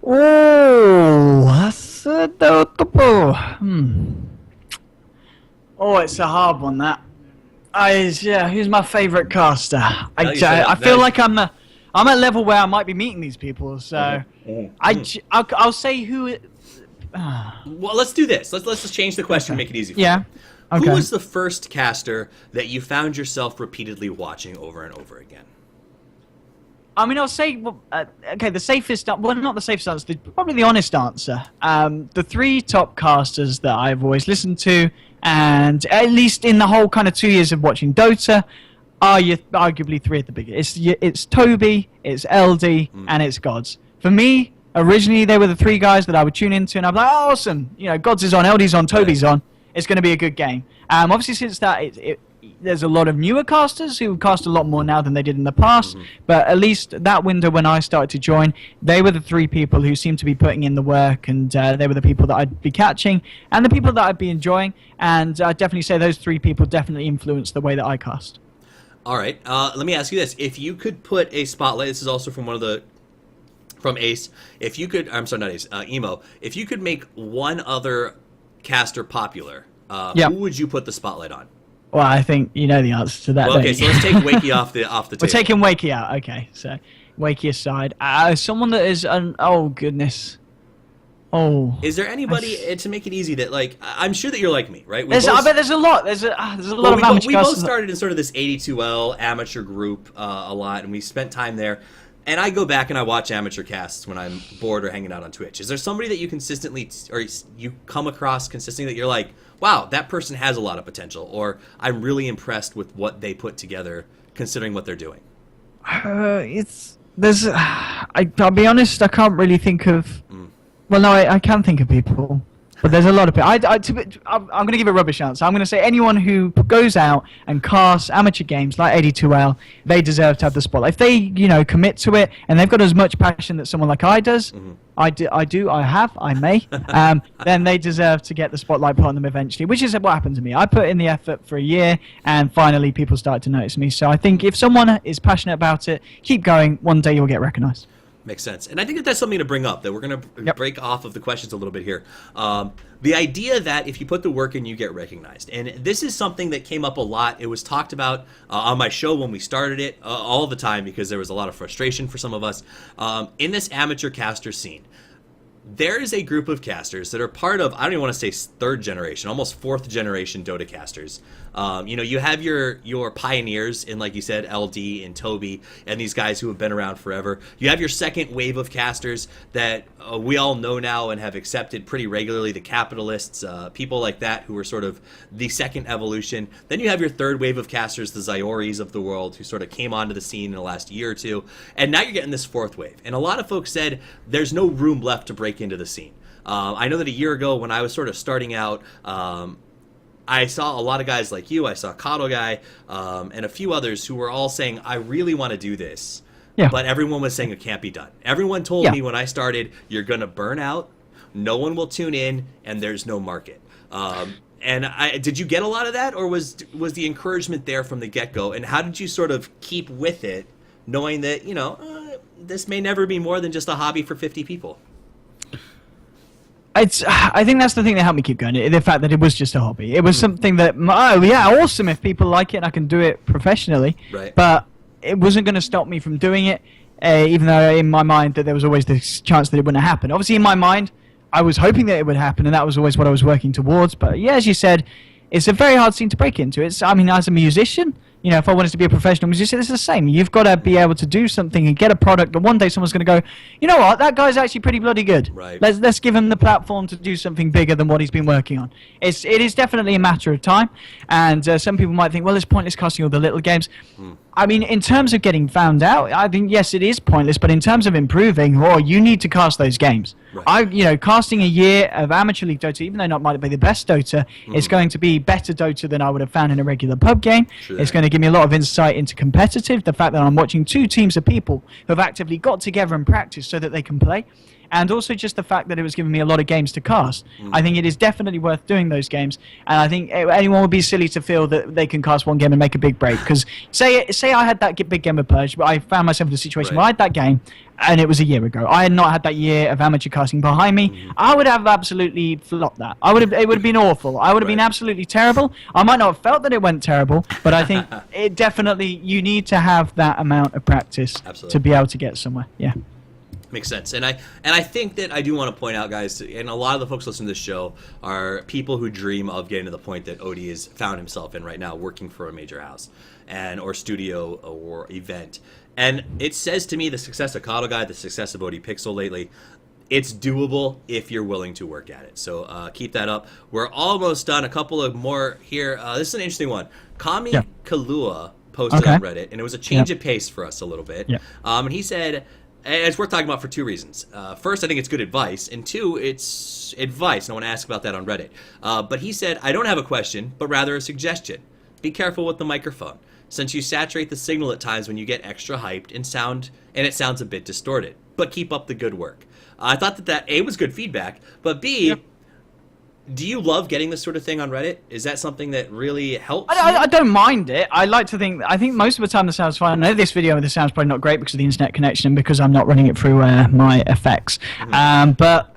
Oh, that's doubtful. Oh, it's a hard one, that. Who's my favorite caster? I feel like I'm at a level where I might be meeting these people, so I'll say who. Well, let's do this. Let's just change the question, make it easy for you. Okay. Who was the first caster that you found yourself repeatedly watching over and over again? I mean, I'll say, the safest, well, not the safest answer, probably the honest answer. The three top casters that I've always listened to, and at least in the whole kind of 2 years of watching Dota, are arguably three of the biggest. It's Toby, it's LD, and it's Gods. For me, originally, they were the three guys that I would tune into, and I'm like, oh, awesome. You know, Gods is on, LD's on, Toby's on. It's going to be a good game. Obviously, since that, there's a lot of newer casters who cast a lot more now than they did in the past. But at least that window when I started to join, they were the three people who seemed to be putting in the work, and they were the people that I'd be catching and the people that I'd be enjoying. And I'd definitely say those three people definitely influenced the way that I cast. All right. Let me ask you this. If you could put a spotlight, this is also from Ace. If you could, I'm sorry, not Ace, Emo. If you could make one other caster popular, who would you put the spotlight on? Well, I think you know the answer to that. Well, okay, so let's take Wakey off the table. We're taking Wakey out. Okay, so Wakey aside, someone that is oh goodness. Oh. Is there anybody to make it easy that, like, I'm sure that you're like me, right? I bet there's a lot. There's a lot of amateur. We both started in sort of this 82L amateur group a lot, and we spent time there. And I go back and I watch amateur casts when I'm bored or hanging out on Twitch. Is there somebody that you consistently, or you come across consistently that you're like, wow, that person has a lot of potential, or I'm really impressed with what they put together considering what they're doing? I'll be honest, I can't really think of. Well, no, I can think of people. But there's a lot of people. I'm going to give a rubbish answer. I'm going to say anyone who goes out and casts amateur games like 82L, they deserve to have the spotlight. If they, commit to it and they've got as much passion that someone like I does, I may, then they deserve to get the spotlight put on them eventually, which is what happened to me. I put in the effort for a year and finally people started to notice me. So I think if someone is passionate about it, keep going. One day you'll get recognized. Makes sense. And I think that's something to bring up, that we're going to break off of the questions a little bit here. The idea that if you put the work in, you get recognized. And this is something that came up a lot. It was talked about on my show when we started it all the time because there was a lot of frustration for some of us. In this amateur caster scene, there is a group of casters that are part of, I don't even want to say third generation, almost fourth generation Dota casters. You have your pioneers in, like you said, LD and Toby, and these guys who have been around forever. You have your second wave of casters that we all know now and have accepted pretty regularly, the capitalists, people like that who are sort of the second evolution. Then you have your third wave of casters, the Zioris of the world, who sort of came onto the scene in the last year or two. And now you're getting this fourth wave. And a lot of folks said there's no room left to break into the scene. I know that a year ago when I was sort of starting out, I saw a lot of guys like you. I saw Kato Guy and a few others who were all saying, I really want to do this. Yeah. But everyone was saying it can't be done. Everyone told me when I started, you're going to burn out, no one will tune in, and there's no market. Did you get a lot of that, or was the encouragement there from the get-go? And how did you sort of keep with it, knowing that, this may never be more than just a hobby for 50 people? I think that's the thing that helped me keep going. The fact that it was just a hobby. It was something that, awesome if people like it and I can do it professionally. Right. But it wasn't going to stop me from doing it, even though in my mind that there was always this chance that it wouldn't happen. Obviously, in my mind, I was hoping that it would happen, and that was always what I was working towards. But yeah, as you said, it's a very hard scene to break into. As a musician, if I wanted to be a professional musician, it's the same. You've got to be able to do something and get a product, and one day someone's going to go, you know what, that guy's actually pretty bloody good. Right. Let's give him the platform to do something bigger than what he's been working on. It is definitely a matter of time, and some people might think, well, it's pointless casting all the little games. In terms of getting found out, I think, yes, it is pointless, but in terms of improving, you need to cast those games. Right. Casting a year of Amateur League Dota, even though not might be the best Dota, it's going to be better Dota than I would have found in a regular pub game. Sure. It's going to give me a lot of insight into competitive, the fact that I'm watching two teams of people who have actively got together and practiced so that they can play. And also just the fact that it was giving me a lot of games to cast. I think it is definitely worth doing those games. And I think anyone would be silly to feel that they can cast one game and make a big break. Because say I had that big game of Purge, but I found myself in a situation where I had that game, and it was a year ago. I had not had that year of amateur casting behind me. I would have absolutely flopped that. It would have been awful. I would have been absolutely terrible. I might not have felt that it went terrible, but I think it definitely, you need to have that amount of practice to be able to get somewhere. Yeah. Makes sense. And I think that I do want to point out, guys, and a lot of the folks listening to this show are people who dream of getting to the point that Odie has found himself in right now, working for a major house or studio or event. And it says to me the success of Kato Guy, the success of ODPixel lately, it's doable if you're willing to work at it. So keep that up. We're almost done. A couple of more here. This is an interesting one. Kami Kalua posted on Reddit, and it was a change of pace for us a little bit. And he said, and it's worth talking about for two reasons. First, I think it's good advice, and two, it's advice, and I want to ask about that on Reddit. But he said, I don't have a question, but rather a suggestion. Be careful with the microphone, since you saturate the signal at times when you get extra hyped and it sounds a bit distorted. But keep up the good work. I thought that A, was good feedback, but B, do you love getting this sort of thing on Reddit? Is that something that really helps? I don't mind it. I think most of the time the sound's fine. I know this video, the sound's probably not great because of the internet connection and because I'm not running it through my effects. But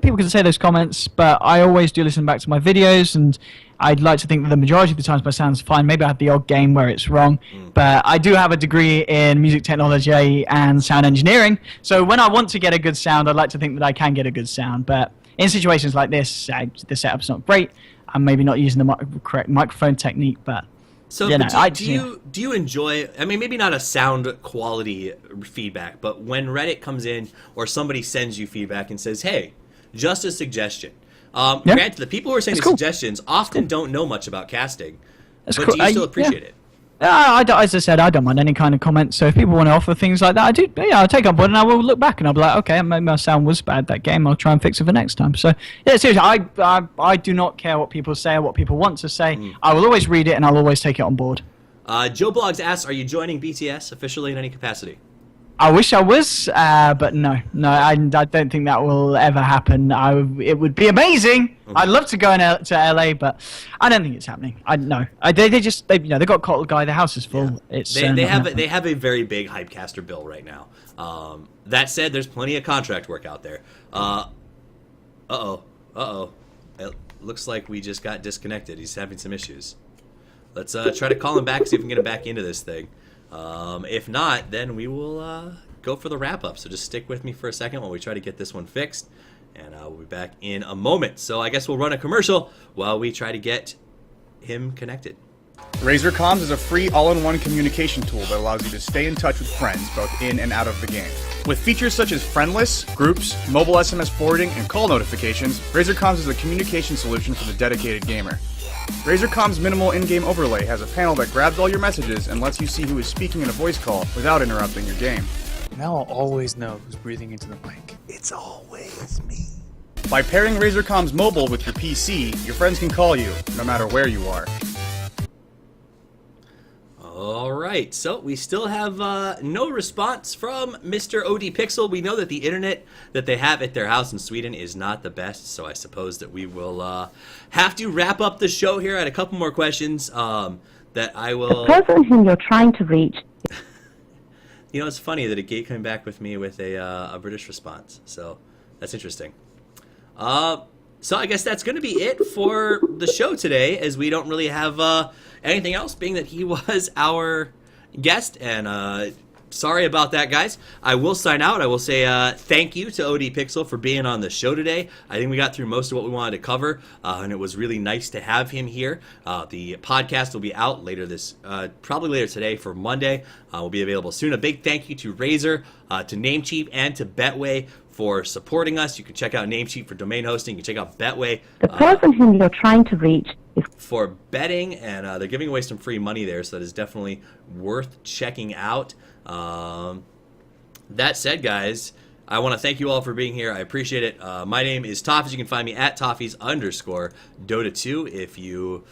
people can say those comments, but I always do listen back to my videos, and I'd like to think that the majority of the times my sound's fine. Maybe I have the odd game where it's wrong, but I do have a degree in music technology and sound engineering, so when I want to get a good sound, I'd like to think that I can get a good sound, but in situations like this, the setup's not great. I'm maybe not using the correct microphone technique, but so do you enjoy? I mean, maybe not a sound quality feedback, but when Reddit comes in or somebody sends you feedback and says, "Hey, just a suggestion." Granted, the people who are saying the suggestions often don't know much about casting, but do you still appreciate it? As I said, I don't mind any kind of comment. So if people want to offer things like that, I do. Yeah, I'll take on board and I will look back and I'll be like, okay, maybe my sound was bad that game. I'll try and fix it for next time. So yeah, seriously, I do not care what people say or what people want to say. I will always read it and I'll always take it on board. Joe Blogs asks, are you joining BTS officially in any capacity? I wish I was, but no, I don't think that will ever happen. It would be amazing. I'd love to go to LA, but I don't think it's happening. They got Cottle Guy. The house is full. Yeah. It's they have a very big hypecaster bill right now. That said, there's plenty of contract work out there. It looks like we just got disconnected. He's having some issues. Let's try to call him back, see if we can get him back into this thing. If not, then we will go for the wrap-up. So just stick with me for a second while we try to get this one fixed. and we'll be back in a moment. So I guess we'll run a commercial while we try to get him connected. Razer Comms is a free all-in-one communication tool that allows you to stay in touch with friends both in and out of the game. With features such as friendless, groups, mobile SMS forwarding, and call notifications, Razer Comms is a communication solution for the dedicated gamer. Razer Comms' minimal in-game overlay has a panel that grabs all your messages and lets you see who is speaking in a voice call without interrupting your game. Now I'll always know who's breathing into the mic. It's always me. By pairing Razer Comms Mobile with your PC, your friends can call you, no matter where you are. All right, so we still have no response from Mr. ODPixel. We know that the internet that they have at their house in Sweden is not the best, so I suppose that we will have to wrap up the show here. I had a couple more questions that I will... The person whom you're trying to reach... You know, it's funny that it came back with me with a British response, so that's interesting. So I guess that's going to be it for the show today, as we don't really have anything else, being that he was our guest. And sorry about that, guys. I will sign out. I will say thank you to ODPixel for being on the show today. I think we got through most of what we wanted to cover, and it was really nice to have him here. The podcast will be out later probably later today for Monday. Will be available soon. A big thank you to Razer, to Namecheap, and to Betway for supporting us. You can check out Namecheap for domain hosting. You can check out Betway The person whom you're trying to reach is... for betting, and they're giving away some free money there, so that is definitely worth checking out. That said, guys, I want to thank you all for being here. I appreciate it. My name is Toffees. You can find me at Toffees_Dota2 if you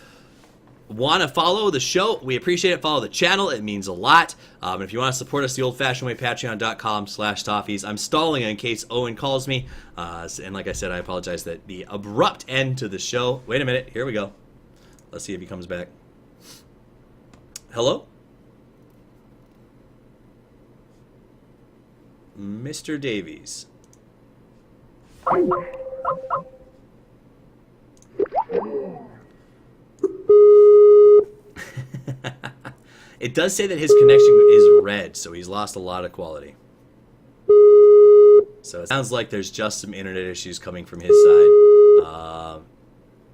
want to follow the show. We appreciate it. Follow the channel. It means a lot. And if you want to support us the old-fashioned way, patreon.com/Toffees. I'm stalling in case Owen calls me. And like I said, I apologize that the abrupt end to the show. Wait a minute. Here we go. Let's see if he comes back. Hello? Mr. Davies. It does say that his connection is red, so he's lost a lot of quality. So it sounds like there's just some internet issues coming from his side.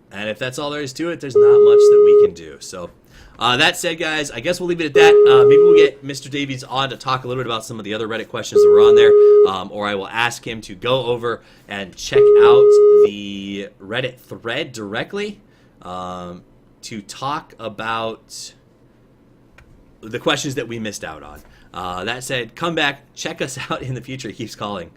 And if that's all there is to it, there's not much that we can do. So that said, guys, I guess we'll leave it at that. Maybe we'll get Mr. Davies on to talk a little bit about some of the other Reddit questions that were on there. Or I will ask him to go over and check out the Reddit thread directly to talk about the questions that we missed out on. That said, come back, check us out in the future. He keeps calling.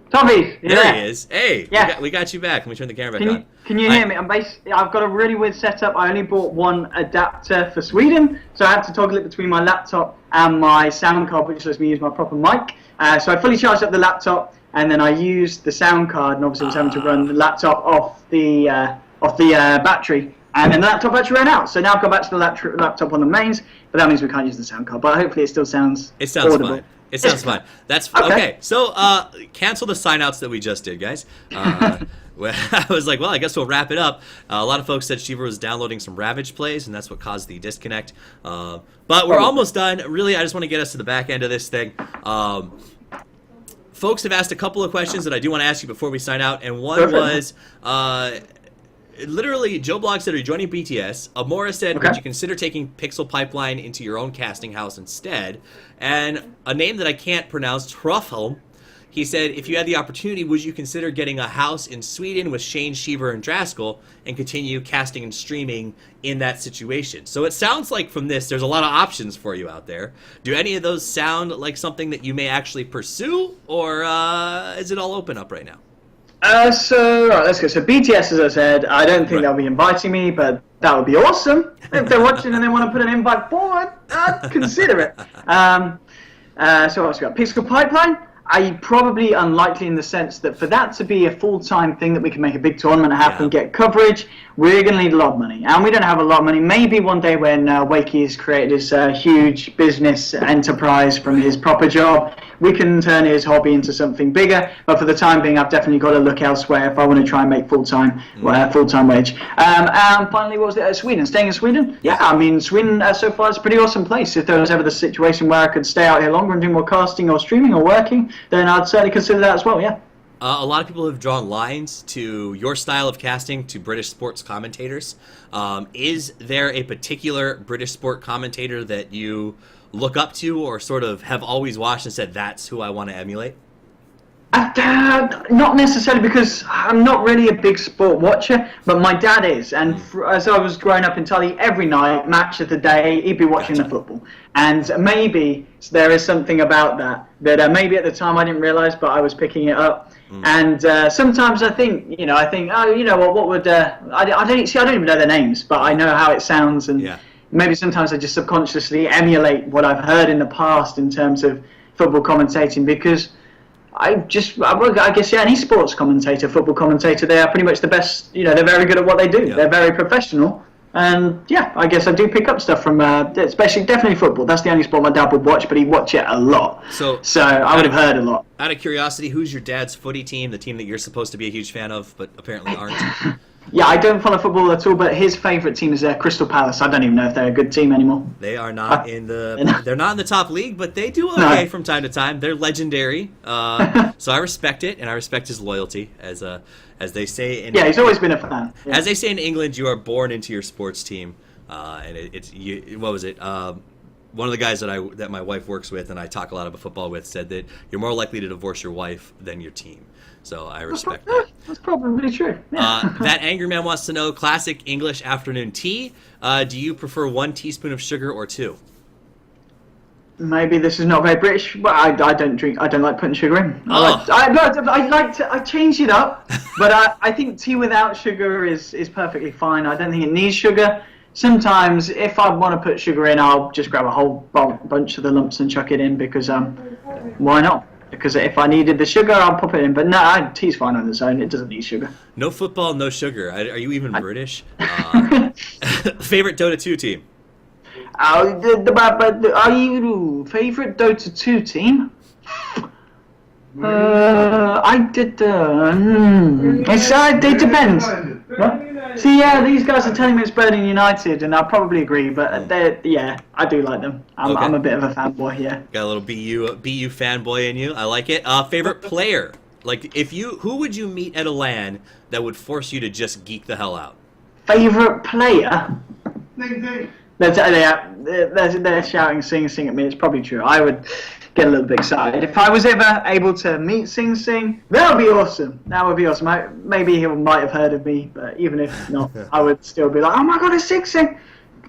Toffees, There he is. Hey, Yeah. we got you back. Let me turn the camera back on. Can you hear me? I've got a really weird setup. I only bought one adapter for Sweden, so I had to toggle it between my laptop and my sound card, which lets me use my proper mic. So I fully charged up the laptop, and then I used the sound card, and obviously was having to run the laptop off the battery. And then the laptop battery ran out, so now I've gone back to the laptop on the mains, but that means we can't use the sound card. But hopefully it still sounds audible. Fine. It sounds fine. That's okay. So cancel the sign-outs that we just did, guys. I was like, well, I guess we'll wrap it up. A lot of folks said Shiva was downloading some Ravage plays, and that's what caused the disconnect. But we're almost done. Really, I just want to get us to the back end of this thing. Folks have asked a couple of questions that I do want to ask you before we sign out, and one was... literally, Joe Blog said, are you joining BTS? Amora said, would you consider taking Pixel Pipeline into your own casting house instead? And a name that I can't pronounce, Truffle, he said, if you had the opportunity, would you consider getting a house in Sweden with Shane, Shiver, and Draskell and continue casting and streaming in that situation? So it sounds like from this, there's a lot of options for you out there. Do any of those sound like something that you may actually pursue, or is it all open up right now? So let's go. So BTS, as I said, I don't think they'll be inviting me, but that would be awesome. If they're watching and they want to put an invite forward, I'd consider it. So what else we got? Pixel Pipeline? Probably unlikely in the sense that for that to be a full-time thing that we can make a big tournament happen, get coverage, we're going to need a lot of money. And we don't have a lot of money. Maybe one day when Wakey has created his huge business enterprise from his proper job, we can turn his hobby into something bigger. But for the time being, I've definitely got to look elsewhere if I want to try and make full-time wage. And finally, what was it? Sweden. Staying in Sweden? Yeah, I mean, Sweden so far is a pretty awesome place. If there was ever the situation where I could stay out here longer and do more casting or streaming or working, then I'd certainly consider that as well, yeah. A lot of people have drawn lines to your style of casting to British sports commentators. Is there a particular British sport commentator that you look up to or sort of have always watched and said, that's who I want to emulate? Not necessarily, because I'm not really a big sport watcher, but my dad is, and as I was growing up entirely, every night, match of the day, he'd be watching the football, and maybe there is something about that maybe at the time I didn't realise, but I was picking it up. And sometimes I think, oh, you know what would I don't even know their names, but I know how it sounds, and maybe sometimes I just subconsciously emulate what I've heard in the past in terms of football commentating, because I guess any sports commentator, football commentator, they are pretty much the best. They're very good at what they do. They're very professional, and I guess I do pick up stuff from, especially definitely football. That's the only sport my dad would watch, but he'd watch it a lot. So I would have heard a lot. Out of curiosity, who's your dad's footy team? The team that you're supposed to be a huge fan of, but apparently aren't. Yeah, I don't follow football at all, but his favourite team is Crystal Palace. I don't even know if they're a good team anymore. They are not they're not in the top league, but they do okay from time to time. They're legendary, so I respect it, and I respect his loyalty, as they say. He's always been a fan. Yeah. As they say in England, you are born into your sports team, and it's what was it? One of the guys that my wife works with, and I talk a lot about football with, said that you're more likely to divorce your wife than your team. So I respect that. That's probably true. Yeah. That Angry Man wants to know, classic English afternoon tea. Do you prefer 1 teaspoon of sugar or 2? Maybe this is not very British, but I don't drink. I don't like putting sugar in. I change it up, but I think tea without sugar is perfectly fine. I don't think it needs sugar. Sometimes, if I want to put sugar in, I'll just grab a whole bunch of the lumps and chuck it in, because why not? Because if I needed the sugar, I'll pop it in. But no, tea's fine on its own. It doesn't need sugar. No football, no sugar. Are you even British? Favorite Dota 2 team? Are you favorite Dota 2 team? It depends. What? See, these guys are telling me it's better than United, and I probably agree. But I do like them. I'm a bit of a fanboy. Yeah. Got a little BU fanboy in you. I like it. Favorite player? Like, who would you meet at a LAN that would force you to just geek the hell out? Favorite player? They're shouting Sing Sing at me. It's probably true. I would get a little bit excited. If I was ever able to meet Sing Sing, that would be awesome. That would be awesome. Maybe he might have heard of me, but even if not, I would still be like, oh my god, it's Sing Sing!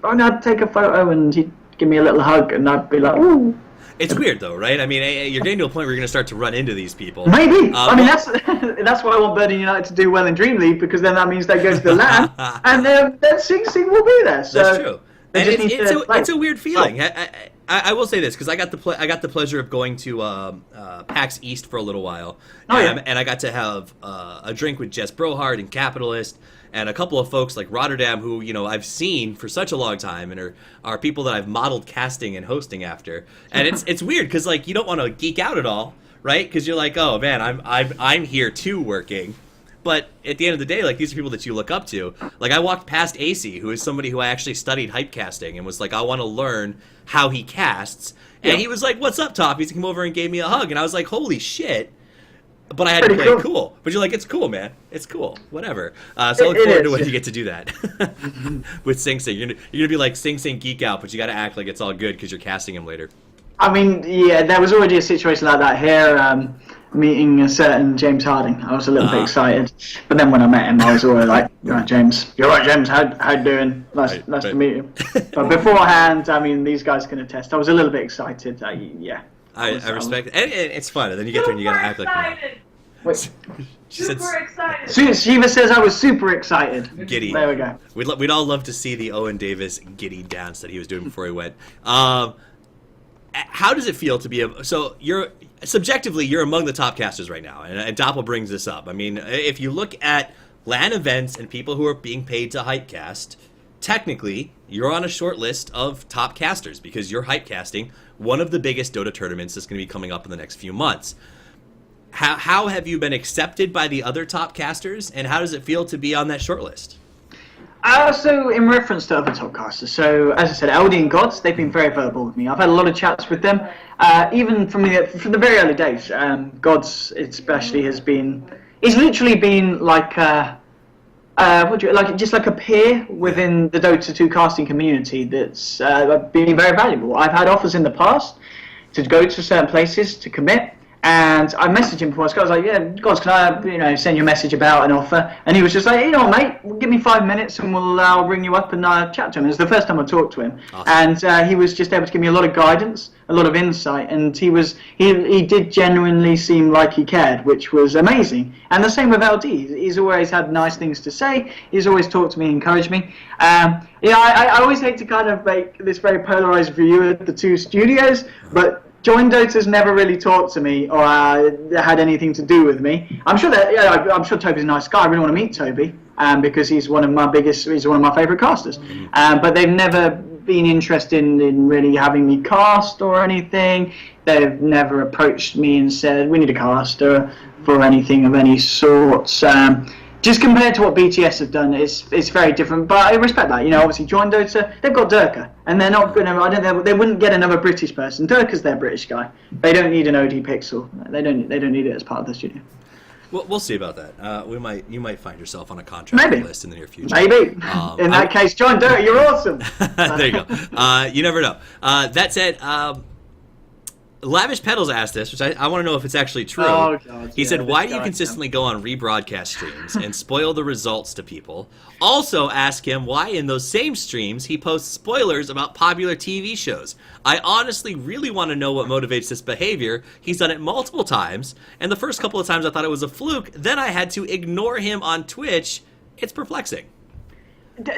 And I'd take a photo and he'd give me a little hug, and I'd be like, ooh. It's weird though, right? I mean, you're getting to a point where you're going to start to run into these people. Maybe. That's why I want Bird United to do well in Dream League, because then that means they go to the LAN, and then Sing Sing will be there. So that's true. And it's a weird feeling. I will say this, because I got the pleasure of going to PAX East for a little while, and I got to have a drink with Jess Brohard and Capitalist, and a couple of folks like Rotterdam, who I've seen for such a long time, and are people that I've modeled casting and hosting after. And it's weird, because you don't want to geek out at all, right? Because you're like, oh man, I'm here too working. But at the end of the day, these are people that you look up to. I walked past AC, who is somebody who I actually studied hype casting, and was like, I want to learn how he casts. And he was like, what's up, Toffees? He came over and gave me a hug. And I was like, holy shit. But I had to play it cool. But you're like, it's cool, man. It's cool. Whatever. So I look forward to when you get to do that. With Sing Sing. You're going to be like Sing Sing geek out, but you got to act like it's all good because you're casting him later. I mean, there was already a situation like that here. Meeting a certain James Harding, I was a little bit excited, but then when I met him, I was always like, "You're right, James. You're right, James. How you doing? Nice to meet you." But beforehand, I mean, these guys can attest. I was a little bit excited. I respect it, and it's fun. And then you get there and you gotta act like. Wait. She said, super excited. Shiva says I was super excited. Giddy. There we go. We'd all love to see the Owen Davis giddy dance that he was doing before he went. How does it feel to be subjectively, you're among the top casters right now, and Doppel brings this up. I mean, if you look at LAN events and people who are being paid to hype cast, technically, you're on a short list of top casters because you're hype casting one of the biggest Dota tournaments that's going to be coming up in the next few months. How have you been accepted by the other top casters, and how does it feel to be on that short list? So in reference to other topcasters, so as I said, LD and Gods, they've been very verbal with me. I've had a lot of chats with them, even from the very early days. Gods especially he's literally been like just like a peer within the Dota 2 casting community that's been very valuable. I've had offers in the past to go to certain places to commit. And I messaged him before. I was like, "Yeah, guys, can I, send you a message about an offer?" And he was just like, "Mate, give me 5 minutes, and I'll ring you up and chat to him." It was the first time I talked to him, awesome. And he was just able to give me a lot of guidance, a lot of insight, and he did genuinely seem like he cared, which was amazing. And the same with LD. He's always had nice things to say. He's always talked to me, encouraged me. I always hate to kind of make this very polarized view of the two studios, but Join Dota's never really talked to me or had anything to do with me. I'm sure Toby's a nice guy. I really want to meet Toby because he's one of my favourite casters. But they've never been interested in really having me cast or anything. They've never approached me and said we need a caster for anything of any sort. Just compared to what BTS have done, it's very different. But I respect that. Obviously, Join Dota, they've got Durka, and they're not gonna. They wouldn't get another British person. Durka's their British guy. They don't need an ODPixel. They don't need it as part of the studio. Well, we'll see about that. You might find yourself on a contract list in the near future. Maybe. In that case, Join Dota, you're awesome. There you go. You never know. That said. Lavish Pedals asked this, which I want to know if it's actually true. Oh, God, he said, why do you consistently go on rebroadcast streams and spoil the results to people? Also ask him why in those same streams he posts spoilers about popular TV shows. I honestly really want to know what motivates this behavior. He's done it multiple times, and the first couple of times I thought it was a fluke. Then I had to ignore him on Twitch. It's perplexing.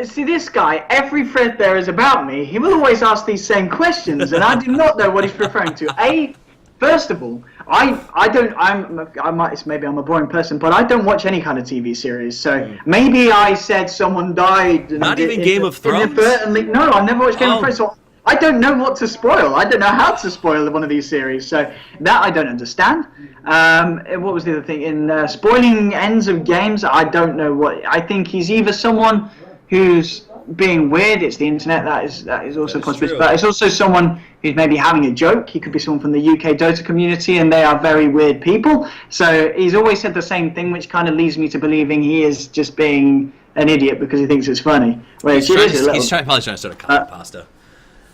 See, this guy, every thread there is about me. He will always ask these same questions, and I do not know what he's referring to. First of all, maybe I'm a boring person, but I don't watch any kind of TV series. So maybe I said someone died. Not even Game of Thrones? No, I've never watched Game of Thrones. So I don't know what to spoil. I don't know how to spoil one of these series. So that I don't understand. What was the other thing? In spoiling ends of games, I don't know what. I think he's either someone who's being weird. It's the internet. That is also possible. But it's also someone who's maybe having a joke. He could be someone from the UK Dota community, and they are very weird people. So he's always said the same thing, which kind of leads me to believing he is just being an idiot because he thinks it's funny. He's probably trying to start a copy pasta.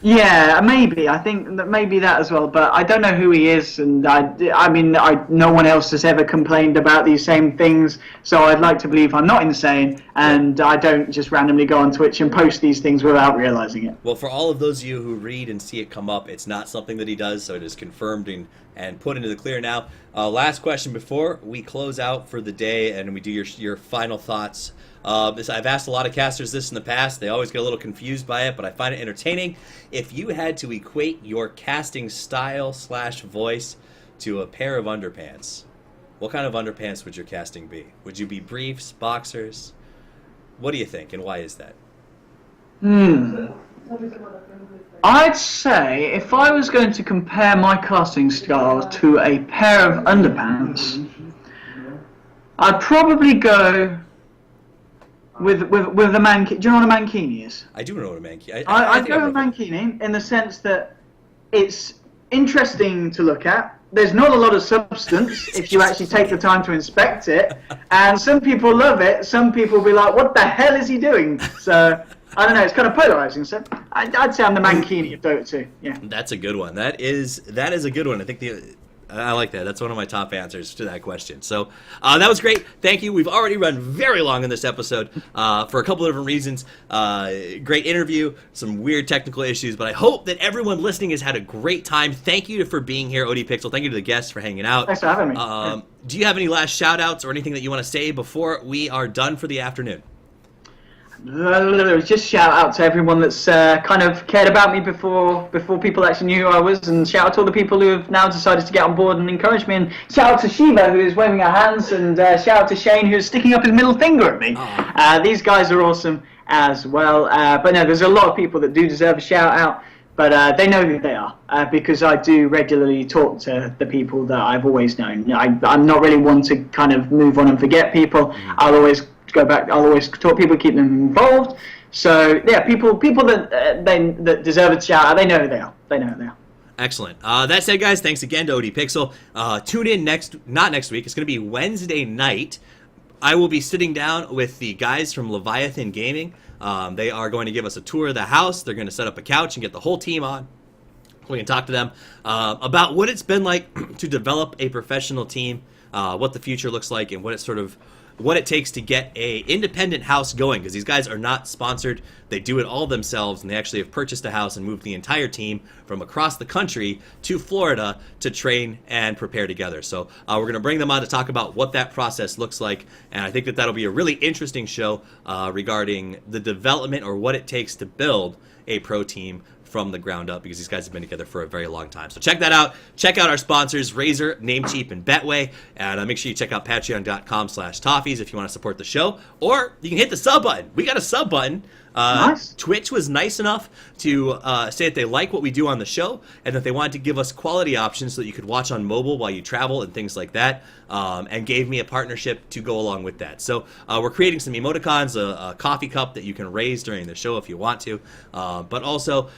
Yeah, maybe. I think that maybe that as well, but I don't know who he is, and no one else has ever complained about these same things, so I'd like to believe I'm not insane, and I don't just randomly go on Twitch and post these things without realizing it. Well, for all of those of you who read and see it come up, it's not something that he does, so it is confirmed and put into the clear now. Last question before we close out for the day and we do your final thoughts. I've asked a lot of casters this in the past. They always get a little confused by it, but I find it entertaining. If you had to equate your casting style/voice to a pair of underpants, what kind of underpants would your casting be? Would you be briefs, boxers? What do you think, and why is that? I'd say if I was going to compare my casting style to a pair of underpants, I'd probably go with the mankini. Do you know what a mankini is? I do know what a mankini is. I go with mankini in the sense that it's interesting to look at. There's not a lot of substance if you actually take the time to inspect it. And some people love it. Some people will be like, what the hell is he doing? So, I don't know. It's kind of polarizing. So, I'd say I'm the mankini of Dota 2. Yeah. That's a good one. That is a good one. I think I like that. That's one of my top answers to that question. So that was great. Thank you. We've already run very long in this episode for a couple of different reasons. Great interview, some weird technical issues, but I hope that everyone listening has had a great time. Thank you for being here, ODPixel. Thank you to the guests for hanging out. Thanks for having me. Do you have any last shout-outs or anything that you want to say before we are done for the afternoon? Just shout out to everyone that's kind of cared about me before people actually knew who I was, and shout out to all the people who have now decided to get on board and encourage me, and shout out to Shiva who is waving her hands, and shout out to Shane who's sticking up his middle finger at me. These guys are awesome as well, but no, there's a lot of people that do deserve a shout out, but they know who they are because I do regularly talk to the people that I've always known. I'm not really one to kind of move on and forget people. I'll always go back. I'll always talk people, keep them involved. So yeah, people that that deserve a shout out, they know who they are. They know who they are. Excellent. That said, guys, thanks again to ODPixel. Tune in not next week. It's going to be Wednesday night. I will be sitting down with the guys from Leviathan Gaming. They are going to give us a tour of the house. They're going to set up a couch and get the whole team on. We can talk to them about what it's been like to develop a professional team, what the future looks like, and what it takes to get a independent house going, because these guys are not sponsored. They do it all themselves, and they actually have purchased a house and moved the entire team from across the country to Florida to train and prepare together. So we're going to bring them on to talk about what that process looks like, and I think that that'll be a really interesting show regarding the development or what it takes to build a pro team from the ground up, because these guys have been together for a very long time. So check that out. Check out our sponsors, Razer, Namecheap, and Betway. And make sure you check out patreon.com/Toffees if you want to support the show. Or you can hit the sub button. We got a sub button. Nice. Twitch was nice enough to say that they like what we do on the show and that they wanted to give us quality options so that you could watch on mobile while you travel and things like that, and gave me a partnership to go along with that. So we're creating some emoticons, a coffee cup that you can raise during the show if you want to, but also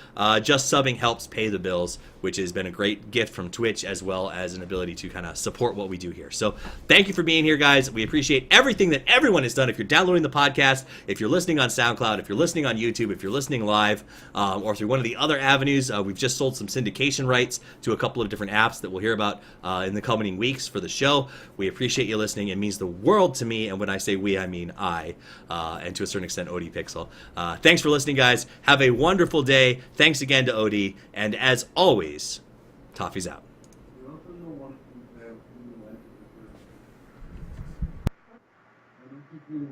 just subbing helps pay the bills, which has been a great gift from Twitch, as well as an ability to kind of support what we do here. So thank you for being here, guys. We appreciate everything that everyone has done. If you're downloading the podcast, if you're listening on SoundCloud, if you're listening on YouTube, if you're listening live, or through one of the other avenues, we've just sold some syndication rights to a couple of different apps that we'll hear about in the coming weeks for the show. We appreciate you listening. It means the world to me, and when I say we, I mean I, and to a certain extent ODPixel. Thanks for listening, guys. Have a wonderful day. Thanks again to OD, and as always, Toffees out. You